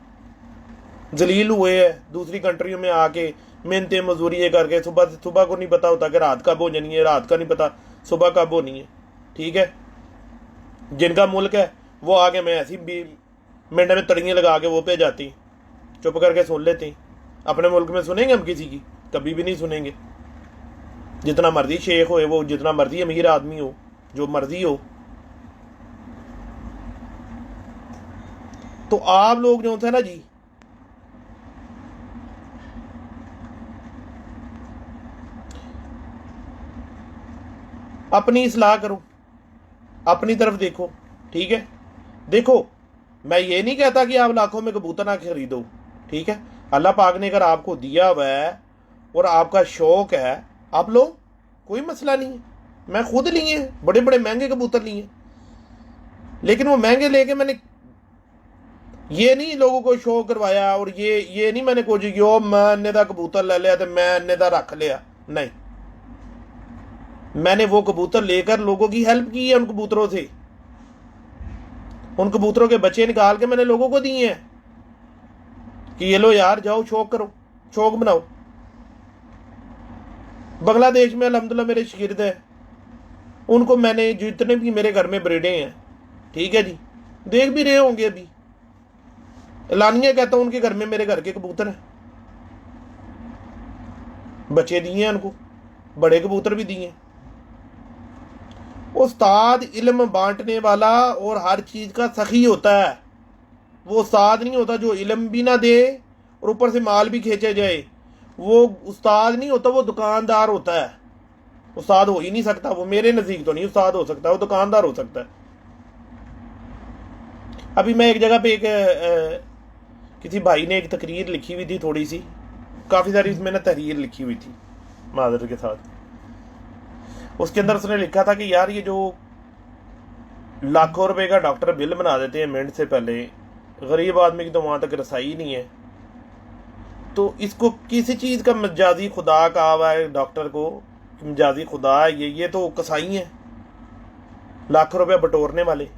जलील हुए हैं दूसरी कंट्रियों में आके मेहनतें मजदूरी करके, सुबह को नहीं पता होता कि रात कब होनी है, रात का नहीं पता सुबह कब होनी है। ठीक है, जिनका मुल्क है वो आगे मैं ऐसी भी मिनट में तड़ियाँ लगा के वो पे जाती, चुप करके सुन लेती। अपने मुल्क में सुनेंगे हम किसी की? कभी भी नहीं सुनेंगे। जितना मर्जी शेख हो, वो जितना मर्जी अमीर आदमी हो, जो मर्जी हो। तो आप लोग जो थे ना जी, अपनी इस्लाह करो, अपनी तरफ देखो। ठीक है, देखो मैं ये नहीं कहता कि आप लाखों में कबूतर ना खरीदो। ठीक है, अल्लाह पाक ने अगर आपको दिया हुआ है और आपका शौक है, आप लो, कोई मसला नहीं है। मैं खुद लिए हैं बड़े बड़े महंगे कबूतर लिए, लेकिन वो महंगे लेके मैंने ये नहीं लोगों को शो करवाया और ये नहीं मैंने कुछ यो मैं इन्ने दा कबूतर ले लिया तो मैं इन्ने दा रख लिया। नहीं, मैंने वो कबूतर लेकर लोगों की हेल्प की है। उन कबूतरों से, उन कबूतरों के बच्चे निकाल के मैंने लोगों को दिए हैं कि ये लो यार, जाओ शौक करो, शौक बनाओ। बांग्लादेश में अल्हम्दुलिल्लाह मेरे शागिर्द हैं, उनको मैंने जितने भी मेरे घर में ब्रीडें हैं, ठीक है जी, देख भी रहे होंगे अभी, एलानिया कहता हूं उनके घर में मेरे घर के कबूतर हैं, बच्चे दिए हैं उनको, बड़े कबूतर भी दिए। उस्ताद इल्म बांटने वाला और हर चीज़ का सखी होता है। वो उस्ताद नहीं होता जो इल्म भी ना दे और ऊपर से माल भी खींचे जाए। वो उस्ताद नहीं होता, वो दुकानदार होता है। उस्ताद हो ही नहीं सकता वो, मेरे नज़दीक तो नहीं उस्ताद हो सकता, वो दुकानदार हो सकता है। अभी मैं एक जगह पे किसी भाई ने एक तकरीर लिखी हुई थी, थोड़ी सी, काफ़ी सारी इसमें ना तहरीर लिखी हुई थी मादर के साथ। उसके अंदर उसने लिखा था कि यार ये जो लाखों रुपए का डॉक्टर बिल बना देते हैं मिनट से पहले, गरीब आदमी की तो वहाँ तक रसाई नहीं है, तो इसको किसी चीज़ का मजाजी खुदा कहा हुआ है डॉक्टर को, मजाजी खुदा है ये तो कसाई है लाखों रुपया बटोरने वाले।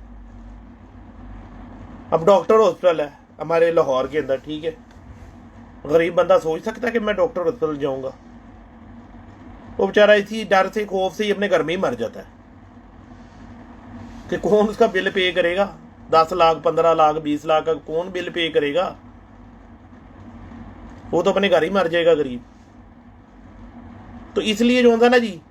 अब डॉक्टर हॉस्पिटल है हमारे लाहौर के अंदर, ठीक है, गरीब बंदा सोच सकता है कि मैं डॉक्टर हॉस्पिटल जाऊंगा? वो बेचारा इसी डर से खौफ से ही अपने घर में ही मर जाता है कि कौन उसका बिल पे करेगा। 10 लाख 15 लाख 20 लाख का कौन बिल पे करेगा? वो तो अपने घर ही मर जाएगा गरीब। तो इसलिए जो होता ना जी,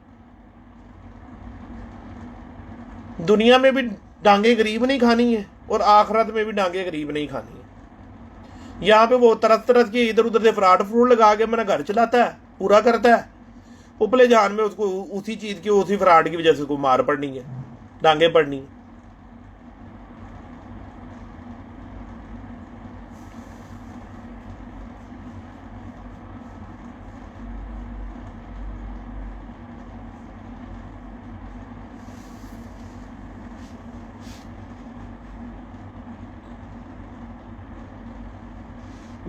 दुनिया में भी डांगे गरीब नहीं खानी है और आखिरत में भी डांगे गरीब नहीं खानी है। यहाँ पे वो तरस तरस के इधर उधर से फ्राड फ्रूड लगा के मेरा घर चलाता है, पूरा करता है, उपले जान में उसको उसी चीज़ की, उसी फ्राड की वजह से उसको मार पड़नी है, डांगे पड़नी है।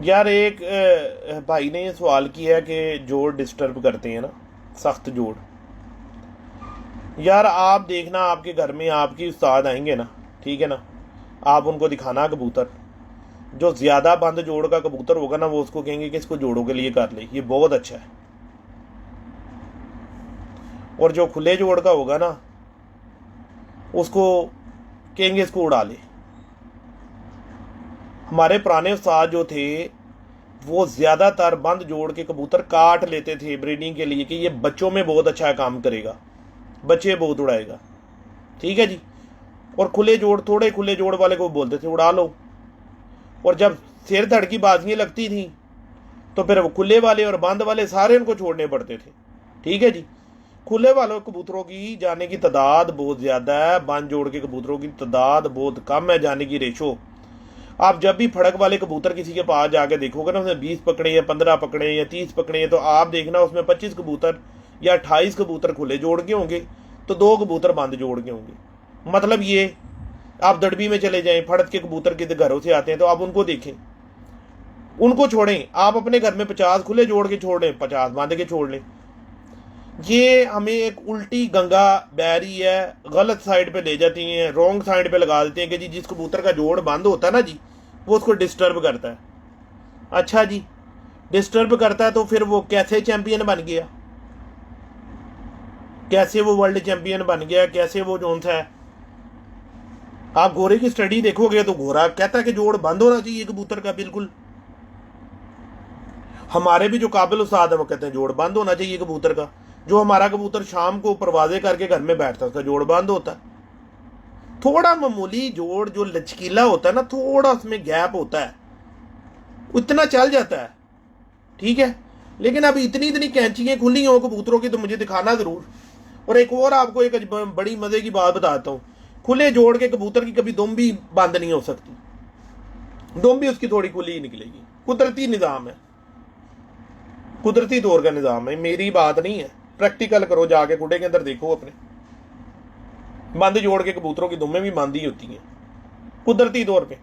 यार एक भाई ने ये सवाल किया कि जोड़ डिस्टर्ब करते हैं ना, सख्त जोड़। यार आप देखना, आपके घर में आपकी उस्ताद आएंगे ना, ठीक है ना, आप उनको दिखाना कबूतर, जो ज़्यादा बंद जोड़ का कबूतर होगा ना, वो उसको कहेंगे कि इसको जोड़ों के लिए कर ले, ये बहुत अच्छा है। और जो खुले जोड़ का होगा ना, उसको कहेंगे इसको उड़ा ले। हमारे पुराने उस्ताद जो थे वो ज़्यादातर बंद जोड़ के कबूतर काट लेते थे ब्रीडिंग के लिए कि ये बच्चों में बहुत अच्छा काम करेगा, बच्चे बहुत उड़ाएगा, ठीक है जी। और खुले जोड़, थोड़े खुले जोड़ वाले को बोलते थे उड़ा लो, और जब सिर धड़ की बाजियाँ लगती थी तो फिर वो खुले वाले और बंद वाले सारे उनको छोड़ने पड़ते थे, ठीक है जी। खुले वालों कबूतरों की जाने की तादाद बहुत ज़्यादा है, बंद जोड़ के कबूतरों की तादाद बहुत कम है जाने की रेशो। आप जब भी फड़क वाले कबूतर किसी के पास जाके देखोगे ना, उसने 20 पकड़े या 15 पकड़े या 30 पकड़े, तो आप देखना उसमें 25 कबूतर या 28 कबूतर खुले जोड़ के होंगे, तो 2 कबूतर बंद जोड़ के होंगे। मतलब ये, आप दड़बी में चले जाएं, फड़क के कबूतर के घरों से आते हैं तो आप उनको देखें, उनको छोड़ें। आप अपने घर में 50 खुले जोड़ के छोड़ लें, 50 बांध के छोड़ लें। ये हमें एक उल्टी गंगा बह रही है, गलत साइड पे ले जाती हैं, रॉन्ग साइड पे लगा देते हैं कि जी जिस कबूतर का जोड़ बंद होता है ना जी, वो उसको डिस्टर्ब करता है। अच्छा जी, डिस्टर्ब करता है तो फिर वो कैसे चैंपियन बन गया, कैसे वो वर्ल्ड चैंपियन बन गया, कैसे वो जोन सा है। आप घोड़े की स्टडी देखोगे तो घोड़ा कहता है कि जोड़ बंद होना चाहिए कबूतर का, बिल्कुल। हमारे भी जो काबिल उस्ताद है वो कहते हैं जोड़ बंद होना चाहिए कबूतर का। जो हमारा कबूतर शाम को परवाजे करके घर में बैठता है उसका जोड़ बंद होता है। थोड़ा मामूली जोड़ जो लचकीला होता है ना, थोड़ा उसमें गैप होता है, उतना चल जाता है, ठीक है। लेकिन अब इतनी इतनी कैंचियाँ खुली हों कबूतरों की तो मुझे दिखाना ज़रूर। और एक और आपको एक बड़ी मज़े की बात बताता हूँ, खुले जोड़ के कबूतर की कभी दुम भी बंद नहीं हो सकती, दुम भी उसकी थोड़ी खुली ही निकलेगी। कुदरती निज़ाम है, कुदरती तौर का निज़ाम है, मेरी बात नहीं है। प्रैक्टिकल करो, जाके खुडे के अंदर देखो अपने, बंद जोड़ के कबूतरों की दुम्में भी बंद ही होती हैं कुदरती तौर पे।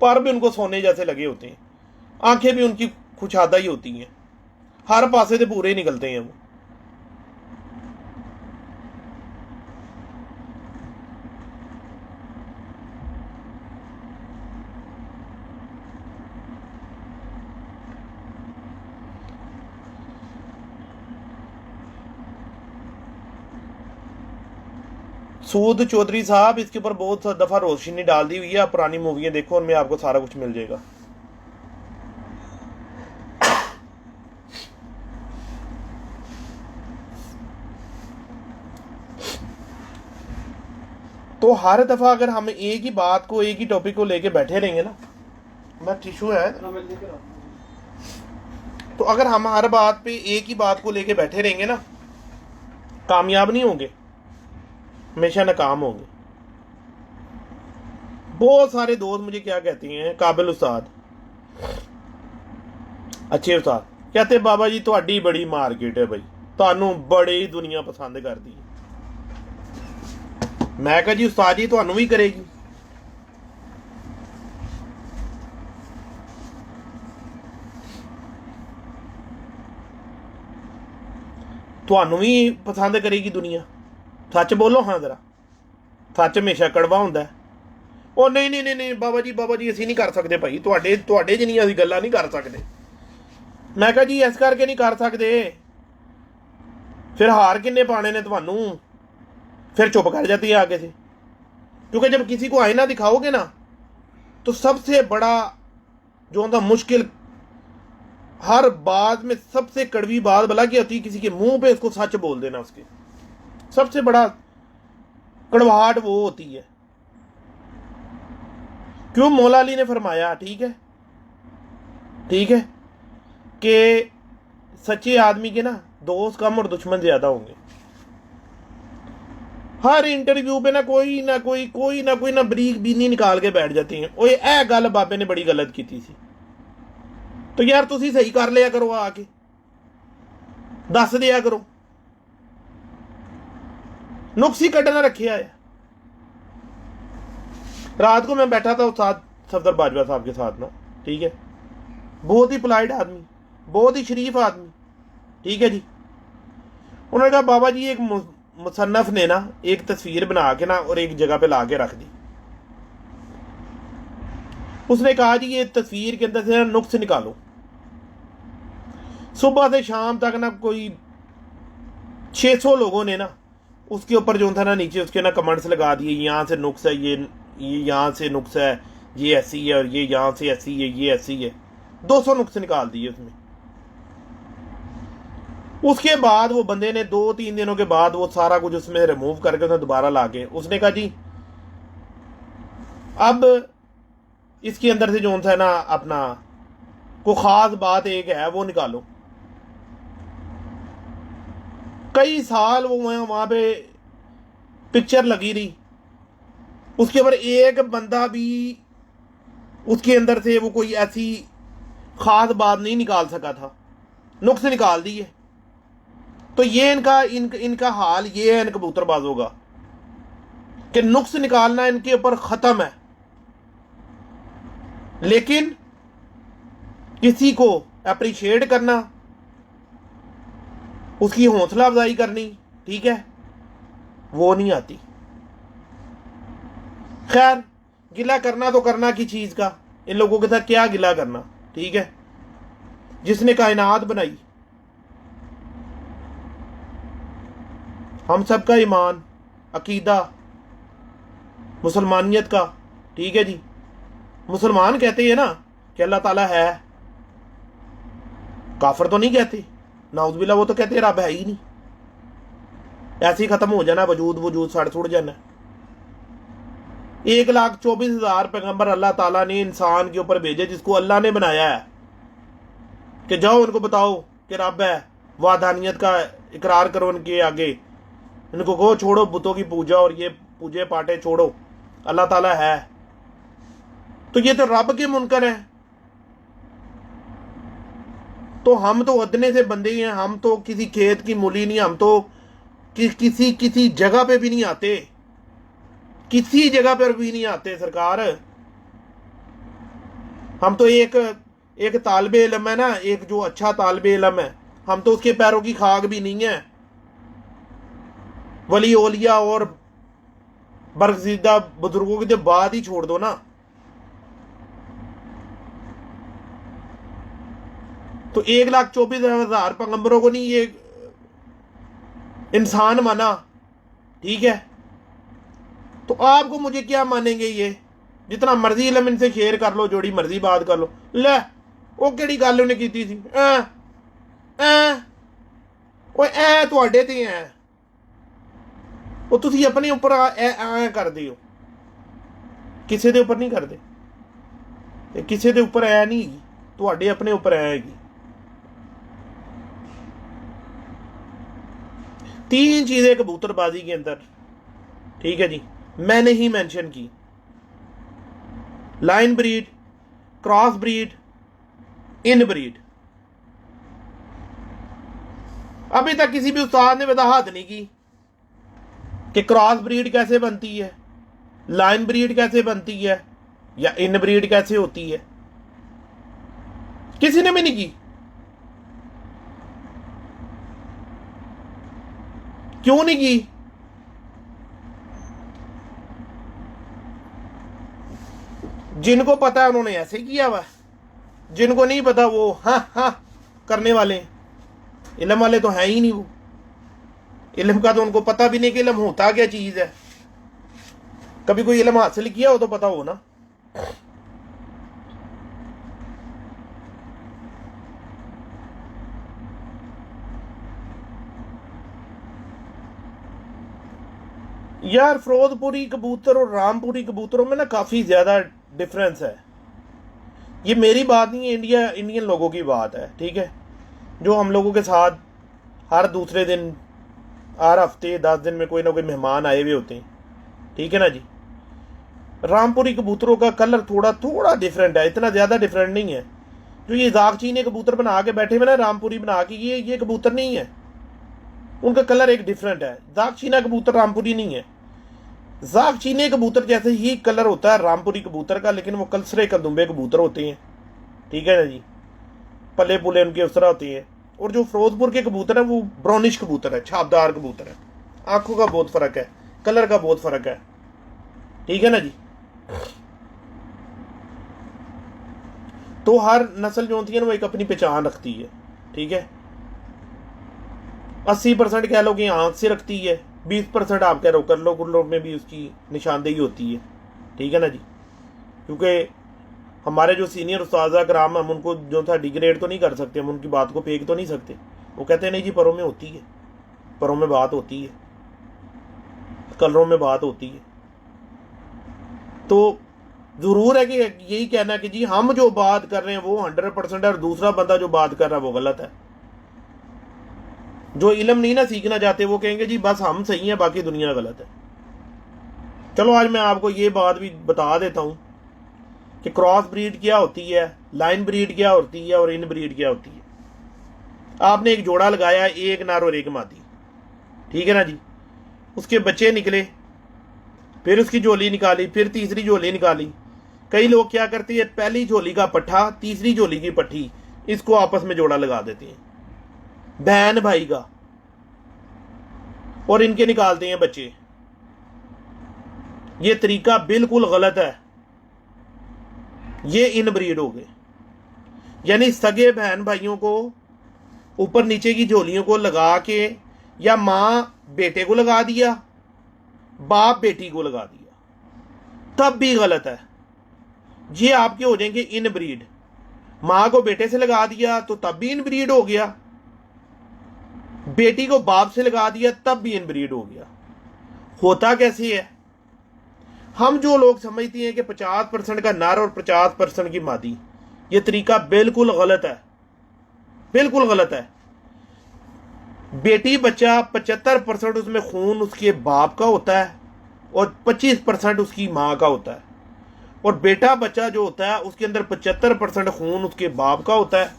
पर भी उनको सोने जैसे लगे होते हैं, आंखें भी उनकी खुशादा ही होती हैं, हर पासे से पूरे निकलते हैं वो। सूद चौधरी साहब, इसके ऊपर बहुत दफ़ा रोशनी डाल दी हुई है, आप पुरानी मूवियाँ देखो, उनमें आपको सारा कुछ मिल जाएगा। तो हर दफ़ा अगर हम एक ही बात को, एक ही टॉपिक को लेके बैठे रहेंगे ना, मैं टिशू है, तो अगर हम हर बात पे एक ही बात को लेके बैठे रहेंगे ना, कामयाब नहीं होंगे, हमेशा नाकाम होंगे। बहुत सारे दोस्त मुझे क्या कहते हैं, काबिल उस्ताद, अच्छे उस्ताद, कहते बाबा जी तुहाडी बड़ी मार्केट है भाई, तुहानू बड़ी दुनिया पसंद करती है। मैं कहा जी उस्ताद जी तुहानू भी करेगी। तुहानू भी पसंद करेगी दुनिया, सच बोलो हाँ जरा, सच हमेशा कड़वा होंदा है। ਉਹ नहीं नहीं नहीं नहीं बाबा जी ਅਸੀਂ नहीं कर सकते भाई, ਤੁਹਾਡੇ ਜਿੰਨੀਆਂ ਅਸੀਂ ਗੱਲਾਂ नहीं कर सकते। मैं कहा जी इस करके नहीं कर सकते, फिर हार किन्ने पाने ने ਤੁਹਾਨੂੰ, फिर चुप कर जाती है आगे से। क्योंकि जब किसी को आईना दिखाओगे ना, तो सबसे बड़ा जो होता मुश्किल, हर बात में सबसे कड़वी बात भला की होती है, किसी के मुंह पे उसको सच बोल देना, उसके सबसे बड़ा कड़वाहट वो होती है। क्यों मौला अली ने फरमाया, ठीक है कि सच्चे आदमी के ना दोस्त कम और दुश्मन ज्यादा होंगे। हर इंटरव्यू पे ना कोई ना बरीक बीनी निकाल के बैठ जाते हैं, ओए ए गल बाबे ने बड़ी गलत की थी, तो यार तुसी सही कर लिया करो, आके दस दिया करो, नुक्स ही कढ़ना रखे है। रात को मैं बैठा था उस्ताद सफदर बाजवा साहब के साथ ना, ठीक है, बहुत ही पोलाइट आदमी, बहुत ही शरीफ आदमी, ठीक है जी। उन्होंने कहा बाबा जी एक मुसन्नफ ने ना एक तस्वीर बना के ना और एक जगह पे ला के रख दी। उसने कहा जी ये तस्वीर के अंदर से नुक्स निकालो, सुबह से शाम तक ना कोई 600 लोगों ने ना उसके ऊपर जो था ना नीचे उसके ना कमेंट्स लगा दिए, यहाँ से नुक्स है, ये यहाँ से नुक्स है, ये ऐसी है, और ये यहाँ से ऐसी है, ये ऐसी है। 200 नुक्स निकाल दिए उसमें। उसके बाद वो बंदे ने 2-3 दिनों के बाद वो सारा कुछ उसमें रिमूव करके उसने दोबारा ला के उसने कहा जी अब इसके अंदर से जो सा है ना अपना को खास बात एक है वो निकालो। कई साल वो वहां पे पिक्चर लगी रही, उसके ऊपर एक बंदा भी उसके अंदर से वो कोई ऐसी खास बात नहीं निकाल सका था, नुक्स निकाल दिए। तो ये इनका हाल ये है इन कबूतरबाजों का कि नुक्स निकालना इनके ऊपर खत्म है, लेकिन किसी को अप्रिशिएट करना, उसकी हौसला अफजाई करनी, ठीक है, वो नहीं आती। खैर गिला करना तो करना की चीज का, इन लोगों के साथ क्या गिला करना, ठीक है। जिसने कायनात बनाई, हम सबका ईमान अकीदा मुसलमानियत का, ठीक है जी। मुसलमान कहते हैं ना कि अल्लाह ताला है, काफिर तो नहीं कहते, नाउज़ुबिल्लाह, वो तो कहते हैं रब है ही नहीं, ऐसे ही खत्म हो जाना, वजूद सड़ सुड़ जाना। 1,24,000 पैगंबर अल्लाह ताला ने इंसान के ऊपर भेजे, जिसको अल्लाह ने बनाया है कि जाओ उनको बताओ कि रब है, वादानियत का इकरार करो उनके आगे, इनको कहो छोड़ो बुतों की पूजा और ये पूजे पाटे छोड़ो, अल्लाह ताला है। तो ये तो रब के मुनकर है। तो हम तो अदने से बंदे हैं, हम तो किसी खेत की मूली नहीं, हम तो किसी जगह पे भी नहीं आते, किसी जगह पर भी नहीं आते सरकार। हम तो एक तालिबे इल्म है ना, एक जो अच्छा तालिबे इल्म है, हम तो उसके पैरों की खाक भी नहीं है। वली ओलिया और बरगज़ीदा बुजुर्गों की तो बात ही छोड़ दो ना। तो 1,24,000 पैगंबरों को नहीं ये इंसान माना, ठीक है। तो आपको मुझे क्या मानेंगे? ये जितना मर्जी इलम इनसे शेयर कर लो, जोड़ी मर्जी बात कर लो, ले वो केड़ी गल उन्हें की थी, तुहाडे ते है वो, तुसी अपने उपर ऐ करदे हो, किसी दे उपर नहीं करदे, किसी दे उपर ऐ नहीं, तुहाडे अपने उपर ऐ हैगी। 3 चीजें कबूतरबाजी के अंदर, ठीक है जी, मैंने ही मेंशन की, लाइन ब्रीड, क्रॉस ब्रीड, इन ब्रीड। अभी तक किसी भी उस्ताद ने वजाहत नहीं की कि क्रॉस ब्रीड कैसे बनती है, लाइन ब्रीड कैसे बनती है, या इन ब्रीड कैसे होती है, किसी ने भी नहीं की। क्यों नहीं की? जिनको पता है उन्होंने ऐसे किया हुआ, जिनको नहीं पता वो हाँ हाँ करने वाले, इल्म वाले तो है ही नहीं। वो इल्म का तो उनको पता भी नहीं कि इल्म होता क्या चीज है। कभी कोई इल्म हासिल किया हो तो पता हो ना। यार फिरोजपुरी कबूतर और रामपुरी कबूतरों में ना काफ़ी ज़्यादा डिफरेंस है। ये मेरी बात नहीं है, इंडियन लोगों की बात है, ठीक है, जो हम लोगों के साथ हर दूसरे दिन, हर हफ्ते 10 दिन में कोई ना कोई मेहमान आए हुए होते हैं, ठीक है ना जी। रामपुरी कबूतरों का कलर थोड़ा डिफरेंट है, इतना ज़्यादा डिफरेंट नहीं है। जो ये जागचीने कबूतर बना के बैठे हुए ना, रामपुरी बना के, ये कबूतर नहीं है, उनका कलर एक डिफरेंट है। जागचीना कबूतर रामपुरी नहीं है। जागचीने कबूतर जैसे ही कलर होता है रामपुरी कबूतर का, लेकिन वो कलसरे कदुम्बे कबूतर होते हैं, ठीक है ना जी, पले पुले उनके उस तरह होते हैं। और जो फिरोजपुर के कबूतर है वो ब्राउनिश कबूतर है, छापदार कबूतर है, आंखों का बहुत फर्क है, कलर का बहुत फर्क है, ठीक है ना जी। तो हर नस्ल जो होती है ना वो एक अपनी पहचान रखती है, ठीक है। 80% कह लो कि आंख से रखती है, 20% आप कह लो कर लो में भी उसकी निशानदेही होती है, ठीक है ना जी। क्योंकि हमारे जो सीनियर उस्ताद कराम, हम उनको जो था डिग्रेड तो नहीं कर सकते, हम उनकी बात को फेंक तो नहीं सकते। वो कहते हैं नहीं जी परों में होती है, परों में बात होती है, कलरों में बात होती है। तो ज़रूर है कि यही कहना कि जी हम जो बात कर रहे हैं वो 100% है और दूसरा बंदा जो बात कर रहा है वो गलत है। जो इल्म नहीं ना सीखना चाहते वो कहेंगे जी बस हम सही हैं बाकी दुनिया गलत है। चलो आज मैं आपको ये बात भी बता देता हूँ कि क्रॉस ब्रीड क्या होती है, लाइन ब्रीड क्या होती है और इन ब्रीड क्या होती है। आपने एक जोड़ा लगाया, एक नर और एक मादी, ठीक है ना जी। उसके बच्चे निकले, फिर उसकी झोली निकाली, फिर तीसरी झोली निकाली। कई लोग क्या करते हैं, पहली झोली का पट्ठा तीसरी झोली की पट्टी, इसको आपस में जोड़ा लगा देते हैं, बहन भाई का, और इनके निकालते हैं बच्चे। ये तरीका बिल्कुल गलत है, ये इनब्रीड हो गए। यानी सगे बहन भाइयों को ऊपर नीचे की झोलियों को लगा के, या मां बेटे को लगा दिया, बाप बेटी को लगा दिया, तब भी गलत है। ये आपके हो जाएंगे इनब्रीड। मां को बेटे से लगा दिया तो तब भी इनब्रीड हो गया, बेटी को बाप से लगा दिया तब भी इनब्रीड हो गया। होता कैसे है, हम जो लोग समझते हैं कि 50% का नर और 50% की मादी, ये तरीका बिल्कुल गलत है, बिल्कुल गलत है। बेटी बच्चा 75% उसमें खून उसके बाप का होता है और 25% उसकी मां का होता है, और बेटा बच्चा जो होता है उसके अंदर 75% खून उसके बाप का होता है,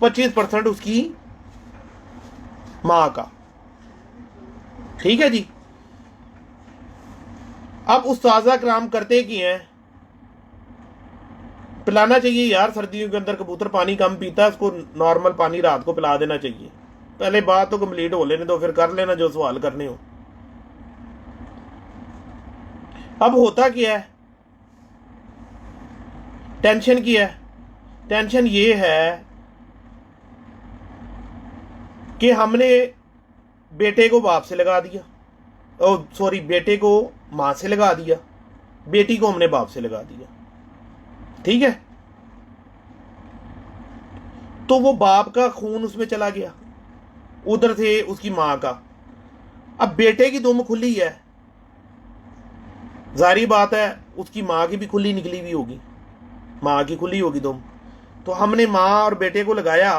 25% उसकी मां का। ठीक है जी। अब उस्ताज़ा कराम करते की हैं, पिलाना चाहिए यार, सर्दियों के अंदर कबूतर पानी कम पीता है, उसको नॉर्मल पानी रात को पिला देना चाहिए। पहले बात तो कंप्लीट हो लेने दो, फिर कर लेना जो सवाल करने हो। अब होता क्या है, टेंशन की है, टेंशन ये है कि हमने बेटे को बाप से लगा दिया, सॉरी बेटे को मां से लगा दिया, बेटी को हमने बाप से लगा दिया, ठीक है। तो वो बाप का खून उसमें चला गया, उधर से उसकी मां का। अब बेटे की दुम खुली है, जारी बात है उसकी मां की भी खुली निकली हुई होगी, मां की खुली होगी दुम। तो हमने मां और बेटे को लगाया,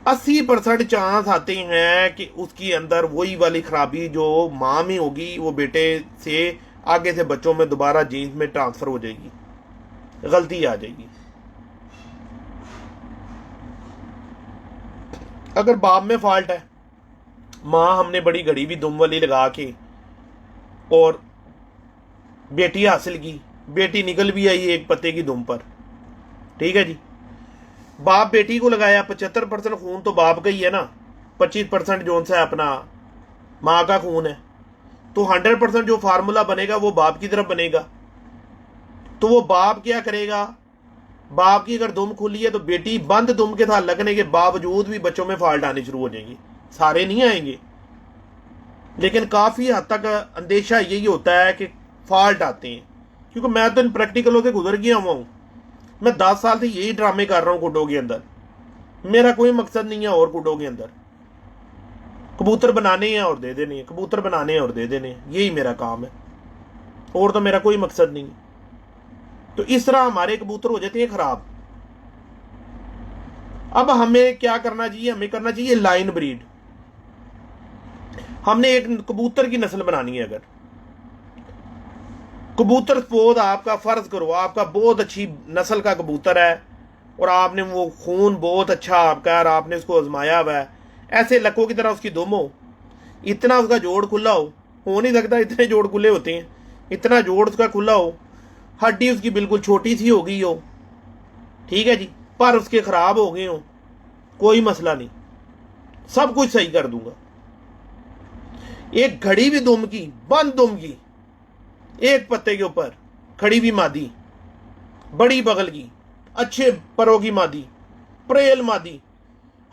80% चांस आते हैं कि उसकी अंदर वही वाली खराबी जो मां में होगी वो बेटे से आगे से बच्चों में दोबारा जीन्स में ट्रांसफर हो जाएगी, गलती आ जाएगी। अगर बाप में फॉल्ट है, मां हमने बड़ी घड़ी भी दुम वाली लगा के और बेटी हासिल की, बेटी निकल भी आई एक पत्ते की दुम पर, ठीक है जी। बाप बेटी को लगाया, 75% खून तो बाप का ही है ना, 25% जो सा अपना मां का खून है, तो 100% जो फार्मूला बनेगा वो बाप की तरफ बनेगा। तो वो बाप क्या करेगा, बाप की अगर दुम खुली है तो बेटी बंद दुम के साथ लगने के बावजूद भी बच्चों में फॉल्ट आने शुरू हो जाएंगे। सारे नहीं आएंगे, लेकिन काफी हद तक अंदेशा यही होता है कि फॉल्ट आते हैं, क्योंकि मैं तो इन प्रैक्टिकलों से गुजर गया हुआ हूं। मैं 10 साल से यही ड्रामे कर रहा हूं कुडो के अंदर, मेरा कोई मकसद नहीं है और कुडो के अंदर कबूतर बनाने हैं और दे देने, कबूतर बनाने हैं और दे देने, यही मेरा काम है, और तो मेरा कोई मकसद नहीं। तो इस तरह हमारे कबूतर हो जाते हैं खराब। अब हमें क्या करना चाहिए, हमें करना चाहिए लाइन ब्रीड। हमने एक कबूतर की नस्ल बनानी है। अगर कबूतर सपोज आपका, फर्ज करो आपका बहुत अच्छी नस्ल का कबूतर है और आपने वो खून बहुत अच्छा आपका और आपने उसको आजमाया हुआ है, ऐसे लक्कों की तरह उसकी दुम हो, इतना उसका जोड़ खुला हो नहीं सकता, इतने जोड़ खुले होते हैं, इतना जोड़ उसका खुला हो, हड्डी उसकी बिल्कुल छोटी सी हो गई हो, ठीक है जी, पर उसके खराब हो गए हो, कोई मसला नहीं, सब कुछ सही कर दूंगा। एक घड़ी भी दुम की, बंद दुम की, एक पत्ते के ऊपर खड़ी हुई मादी, बड़ी बगल की, अच्छे परों की मादी, प्रेल मादी,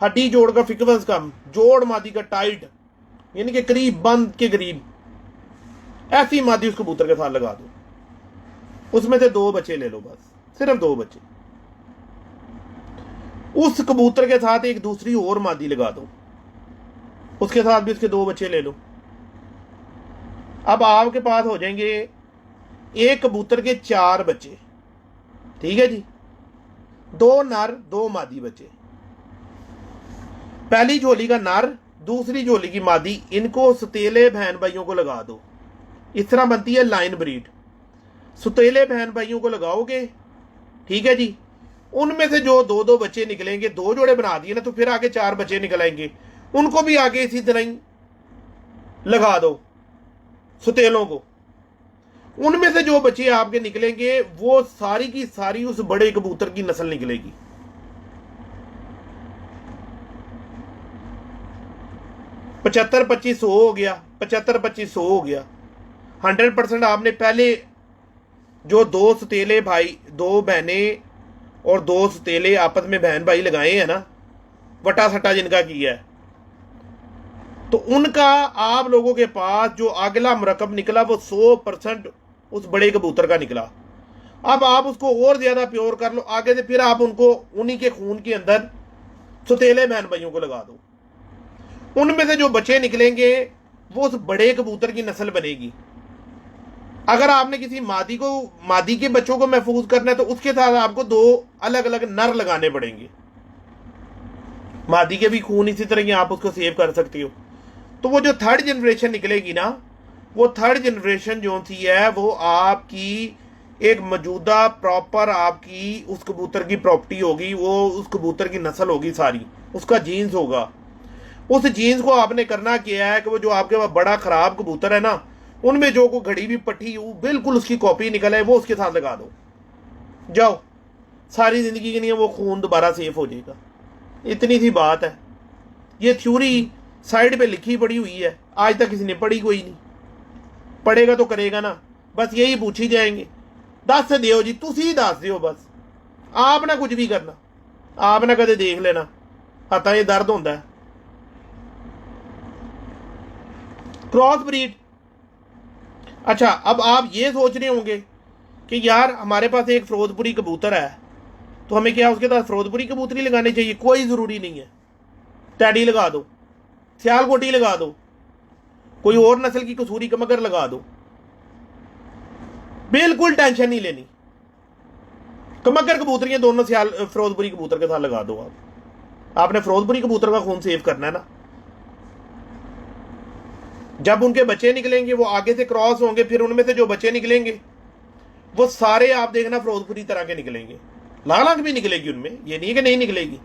हड्डी जोड़ का फिकवंस कम, जोड़ मादी का टाइट, यानी कि करीब बंद के करीब, ऐसी मादी उस कबूतर के साथ लगा दो, उसमें से 2 बच्चे ले लो, बस सिर्फ 2 बच्चे। उस कबूतर के साथ एक दूसरी और मादी लगा दो, उसके साथ भी उसके 2 बच्चे ले लो। अब आपके पास हो जाएंगे एक कबूतर के 4 बच्चे, ठीक है जी। 2 नर 2 मादी बच्चे, पहली झोली का नर, दूसरी झोली की मादी, इनको सतीले बहन भाइयों को लगा दो। इस तरह बनती है लाइन ब्रीड। सतीले बहन भाइयों को लगाओगे, ठीक है जी। उनमें से जो 2-2 बच्चे निकलेंगे, 2 जोड़े बना दिए ना, तो फिर आगे 4 बच्चे निकलेंगे, उनको भी आगे इसी तरह ही लगा दो सतेलों को। उनमें से जो बच्चे आपके निकलेंगे वो सारी की सारी उस बड़े कबूतर की नस्ल निकलेगी। पचहत्तर 25 100 हो गया, 75 25 100 हो गया। 100% आपने पहले जो 2 सतेले भाई, 2 बहनें और 2 सतेले आपस में बहन भाई लगाए हैं ना, वटा सटा जिनका किया है, तो उनका आप लोगों के पास जो अगला मरकब निकला वो 100% उस बड़े कबूतर का निकला। अब आप उसको और ज्यादा प्योर कर लो, आगे से फिर आप उनको उन्हीं के खून के अंदर सतेले बहन भाइयों को लगा दो। उनमें से जो बच्चे निकलेंगे वो उस बड़े कबूतर की नस्ल बनेगी। अगर आपने किसी मादी के बच्चों को महफूज करना है तो उसके साथ आपको 2 अलग अलग नर लगाने पड़ेंगे। मादी के भी खून इसी तरह आप उसको सेव कर सकते हो। तो वो जो 3rd जनरेशन निकलेगी ना, वो 3rd जनरेशन जो सी है वो आपकी एक मौजूदा प्रॉपर आपकी उस कबूतर की प्रॉपर्टी होगी, वो उस कबूतर की नस्ल होगी सारी, उसका जीन्स होगा। उस जीन्स को आपने करना क्या है कि वो जो आपके पास बड़ा खराब कबूतर है ना, उनमें जो को घड़ी भी पट्टी बिल्कुल उसकी कॉपी निकल है, वो उसके साथ लगा दो, जाओ, सारी जिंदगी के लिए वो खून दोबारा सेफ हो जाएगा। इतनी सी बात है। ये थ्योरी साइड पे लिखी पड़ी हुई है, आज तक किसी ने पढ़ी कोई नहीं। पढ़ेगा तो करेगा ना, बस यही पूछी जाएंगे, दस दियो जी, तुसी दस दियो बस, आप ना कुछ भी करना, आप ना कदे देख लेना, हथा ये दर्द होता है। Cross breed. अच्छा, अब आप ये सोच रहे होंगे कि यार हमारे पास एक फिरोजपुरी कबूतर है, तो हमें क्या उसके साथ फिरोजपुरी कबूतरी लगानी चाहिए? कोई ज़रूरी नहीं है। टैडी लगा दो, सियालकोटी लगा दो, कोई और नस्ल की कसूरी कमगर लगा दो, बिल्कुल टेंशन नहीं लेनी। कमगर कबूतरियां दोनों फिरोजपुरी कबूतर के साथ लगा दो। आपने फिरोजपुरी कबूतर का खून सेव करना है ना। जब उनके बच्चे निकलेंगे वो आगे से क्रॉस होंगे, फिर उनमें से जो बच्चे निकलेंगे वो सारे आप देखना फिरोजपुरी तरह के निकलेंगे। लाल आंख भी निकलेगी उनमें, ये नहीं कि नहीं निकलेगी,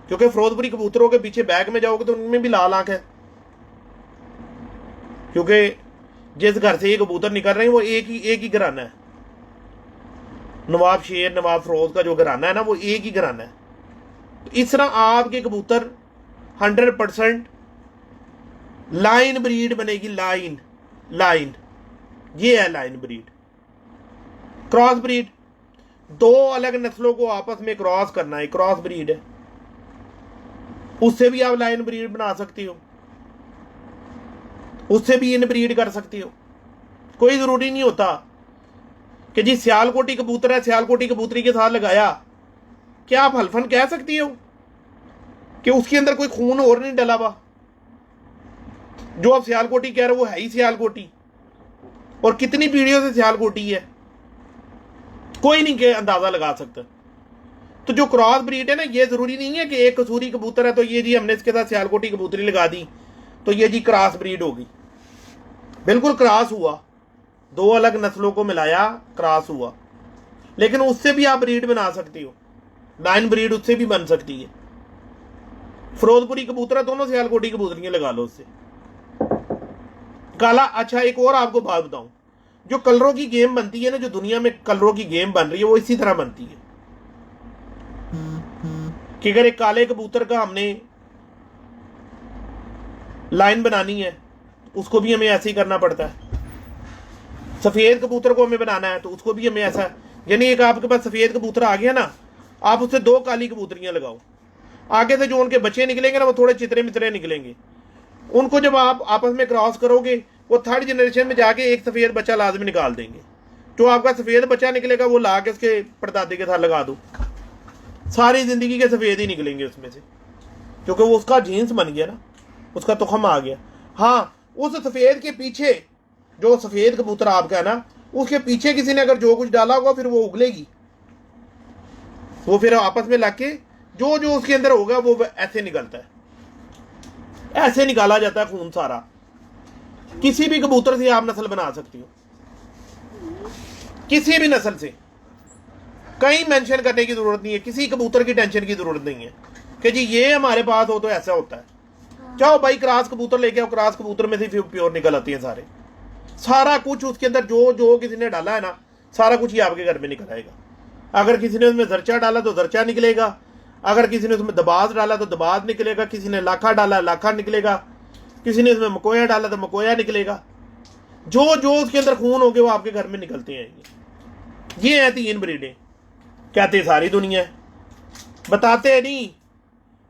क्योंकि फिरोजपुरी कबूतरों के पीछे बैग में जाओगे तो उनमें भी लाल आंख है, क्योंकि जिस घर से ये कबूतर निकल रहे हैं वो एक ही घराना है। नवाब शेर, नवाब फिरोज का जो घराना है ना, वो एक ही घराना है। तो इस तरह आपके कबूतर 100% लाइन ब्रीड बनेगी। लाइन ये है लाइन ब्रीड। क्रॉस ब्रीड, 2 अलग नस्लों को आपस में क्रॉस करना है, क्रॉस ब्रीड है। उससे भी आप लाइन ब्रीड बना सकते हो, उससे भी इन ब्रीड कर सकते हो। कोई जरूरी नहीं होता कि जी सियालकोटी कबूतर है, सियालकोटी कबूतरी के साथ लगाया। क्या आप हल्फन कह सकती हो कि उसके अंदर कोई खून और नहीं डला हुआ? जो आप सियालकोटी कह रहे हो वो है ही सियालकोटी, और कितनी पीढ़ियों से सियालकोटी है, कोई नहीं के अंदाजा लगा सकता। तो जो क्रॉस ब्रीड है ना, ये जरूरी नहीं है कि एक कसूरी कबूतर है तो ये जी हमने इसके साथ सियालकोटी कबूतरी लगा दी तो ये जी क्रॉस ब्रीड होगी। बिल्कुल क्रॉस हुआ, 2 अलग नस्लों को मिलाया, क्रॉस हुआ। लेकिन उससे भी आप ब्रीड बना सकती हो, लाइन ब्रीड उससे भी बन सकती है। फिरोजपुरी कबूतर है, दोनों सियालकोटी कबूतरियां लगा लो उससे। काला। अच्छा, एक और आपको बात बताऊं, जो कलरों की गेम बनती है ना, जो दुनिया में कलरों की गेम बन रही है, वो इसी तरह बनती है कि अगर एक काले कबूतर का हमने लाइन बनानी है, उसको भी हमें ऐसे ही करना पड़ता है। सफेद कबूतर को हमें बनाना है तो उसको भी हमें ऐसा, यानी एक आपके पास सफेद कबूतर आ गया ना, आप उससे 2 काली कबूतरियां लगाओ, आगे से जो उनके बच्चे निकलेंगे ना वो थोड़े चितरे मितरे निकलेंगे। उनको जब आप आपस में क्रॉस करोगे, वो 3rd जनरेशन में जाके एक सफेद बच्चा लाजमी निकाल देंगे। जो आपका सफ़ेद बच्चा निकलेगा वो ला के उसके परदादे के साथ लगा दो, सारी ज़िंदगी के सफ़ेद ही निकलेंगे उसमें से, क्योंकि वो उसका जीन्स बन गया ना, उसका तुखम आ गया। हाँ, उस सफ़ेद के पीछे जो सफ़ेद कबूतर आपका है ना, उसके पीछे किसी ने अगर जो कुछ डाला होगा फिर वो उगलेगी, वो फिर आपस में लाके जो जो उसके अंदर होगा वो ऐसे निकलता है, ऐसे निकाला जाता है खून सारा। किसी भी कबूतर से आप नस्ल बना सकती हो, किसी भी नस्ल से, कहीं मेंशन करने की जरूरत नहीं है, किसी कबूतर की टेंशन की जरूरत नहीं है कि जी ये हमारे पास हो तो ऐसा होता है। जाओ भाई क्रॉस कबूतर लेके आओ, क्रॉस कबूतर में से प्योर निकल आती है सारे, सारा कुछ उसके अंदर जो जो किसी ने डाला है ना, सारा कुछ ही आपके घर में निकल आएगा। अगर किसी ने उसमें जरचा डाला तो जरचा निकलेगा, अगर किसी ने उसमें दबाज डाला तो दबाज निकलेगा, किसी ने लाखा डाला लाखा निकलेगा, किसी ने उसमें मकोया डाला तो मकोया निकलेगा। जो जो उसके अंदर खून होंगे वो आपके घर में निकलते हैं। ये हैं 3 ब्रीडें, कहते सारी दुनिया है, बताते नहीं,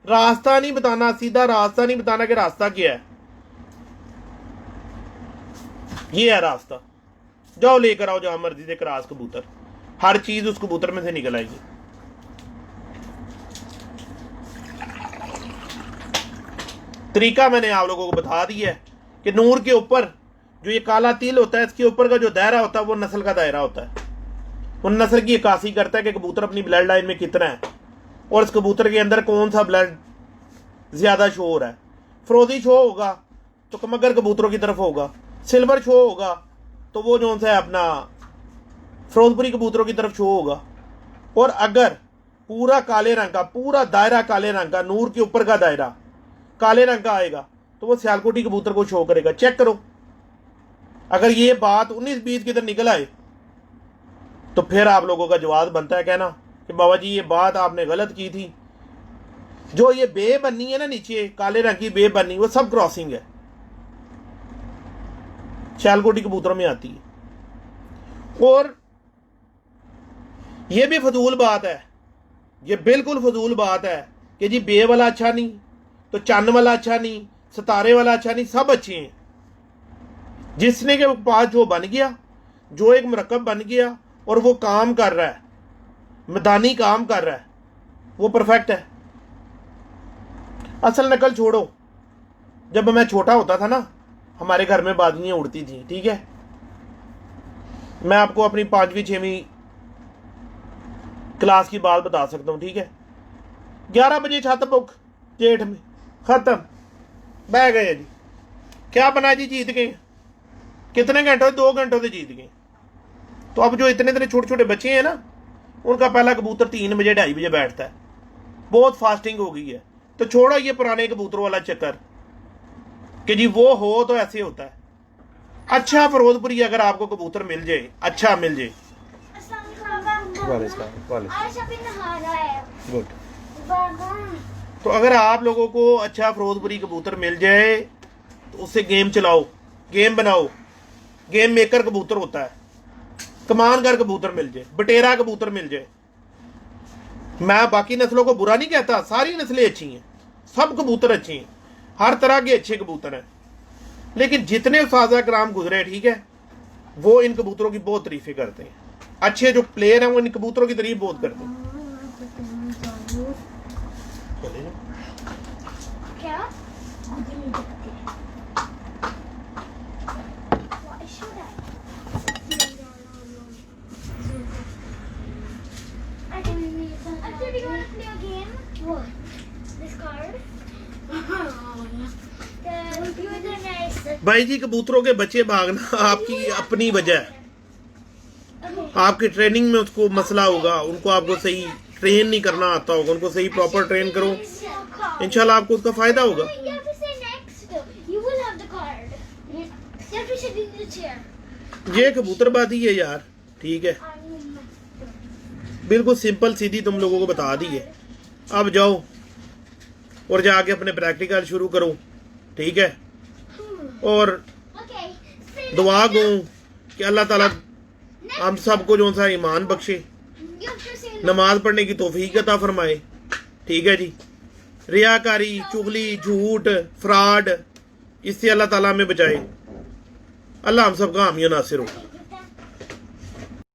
रास्ता नहीं बताना, सीधा रास्ता नहीं बताना कि रास्ता क्या है। ये है रास्ता, जाओ लेकर आओ जहां मर्जी से क्रॉस कबूतर, हर चीज उस कबूतर में से निकल आएगी। तरीका मैंने आप लोगों को बता दिया है कि नूर के ऊपर जो ये काला तिल होता है, इसके ऊपर का जो दायरा होता है वो नस्ल का दायरा होता है, वो नस्ल की अक्कासी करता है कि कबूतर अपनी ब्लड लाइन में कितना है और इस कबूतर के अंदर कौन सा ब्लड ज्यादा शो हो रहा है। फिरोजी शो होगा तो कमगर कबूतरों की तरफ होगा, सिल्वर शो होगा तो वो जो सा है अपना फिरोजपुरी कबूतरों की तरफ शो होगा। और अगर पूरा काले रंग का, पूरा दायरा काले रंग का, नूर के ऊपर का दायरा काले रंग का आएगा तो वो सियालकोटी कबूतर को शो करेगा। चेक करो, अगर ये बात 19-20 की तरह निकल आए तो फिर आप लोगों का जवाब बनता है कहना कि बाबा जी ये बात आपने गलत की थी। जो ये बे बनी है ना नीचे काले रंग की बे बनी, वो सब क्रॉसिंग है, सियालकोटी कबूतरों में आती है। और ये भी फजूल बात है, ये बिल्कुल फजूल बात है कि जी बे वाला अच्छा नहीं तो चन्न वाला अच्छा नहीं, सितारे वाला अच्छा नहीं, सब अच्छे हैं। जिसने के पास जो बन गया, जो एक मरकब बन गया और वो काम कर रहा है, मैदानी काम कर रहा है, वो परफेक्ट है। असल नकल छोड़ो, जब मैं छोटा होता था ना हमारे घर में बादलियाँ उड़ती थी, ठीक है। मैं आपको अपनी 5वीं-6वीं क्लास की बात बता सकता हूँ, ठीक है। 11 बजे छत बुक, जेठ में खत्म, बह गए जी। क्या बना जी, जीत गए। कितने घंटों? 2 घंटों से जीत गए। तो अब जो इतने इतने छोटे छोटे बच्चे हैं ना, उनका पहला कबूतर 3 बजे 2:30 बजे बैठता है, बहुत फास्टिंग हो गई है। तो छोड़ो ये पुराने कबूतरों वाला चक्कर कि जी वो हो तो ऐसे होता है। अच्छा फिरोजपुरी अगर आपको कबूतर मिल जाए, अच्छा मिल जाए, गुड। तो अगर आप लोगों को अच्छा फिरोजपुरी कबूतर मिल जाए तो उससे गेम चलाओ, गेम बनाओ। गेम मेकर कबूतर होता है, कमानगर कबूतर मिल जाए, बटेरा कबूतर मिल जाए। मैं बाकी नस्लों को बुरा नहीं कहता, सारी नस्लें अच्छी हैं, सब कबूतर अच्छे हैं, हर तरह के अच्छे कबूतर हैं। लेकिन जितने उस्ताद कराम गुजरे, ठीक है, वो इन कबूतरों की बहुत तारीफें करते हैं। अच्छे जो प्लेयर हैं वो इन कबूतरों की तारीफ बहुत करते हैं। क्या? भाई जी कबूतरों के बच्चे भागना आपकी अपनी वजह है, आपकी ट्रेनिंग में उसको मसला होगा, उनको आपको सही ट्रेन नहीं करना आता होगा, उनको सही प्रॉपर ट्रेन करो, इंशाल्लाह आपको उसका फायदा होगा। ये कबूतरबाजी है यार, ठीक है, बिल्कुल सिंपल सीधी तुम लोगों को बता दी है। अब जाओ और जाके अपने प्रैक्टिकल शुरू करो, ठीक है। और दुआ गो कि अल्लाह ताला हम सबको जो सा ईमान बख्शे, नमाज पढ़ने की तौफीक अता फरमाए, ठीक है जी। रियाकारी, चुगली, झूठ, फ्रॉड, इससे अल्लाह ताला हमें बचाए। अल्लाह हम सबका हामी नासिर हो।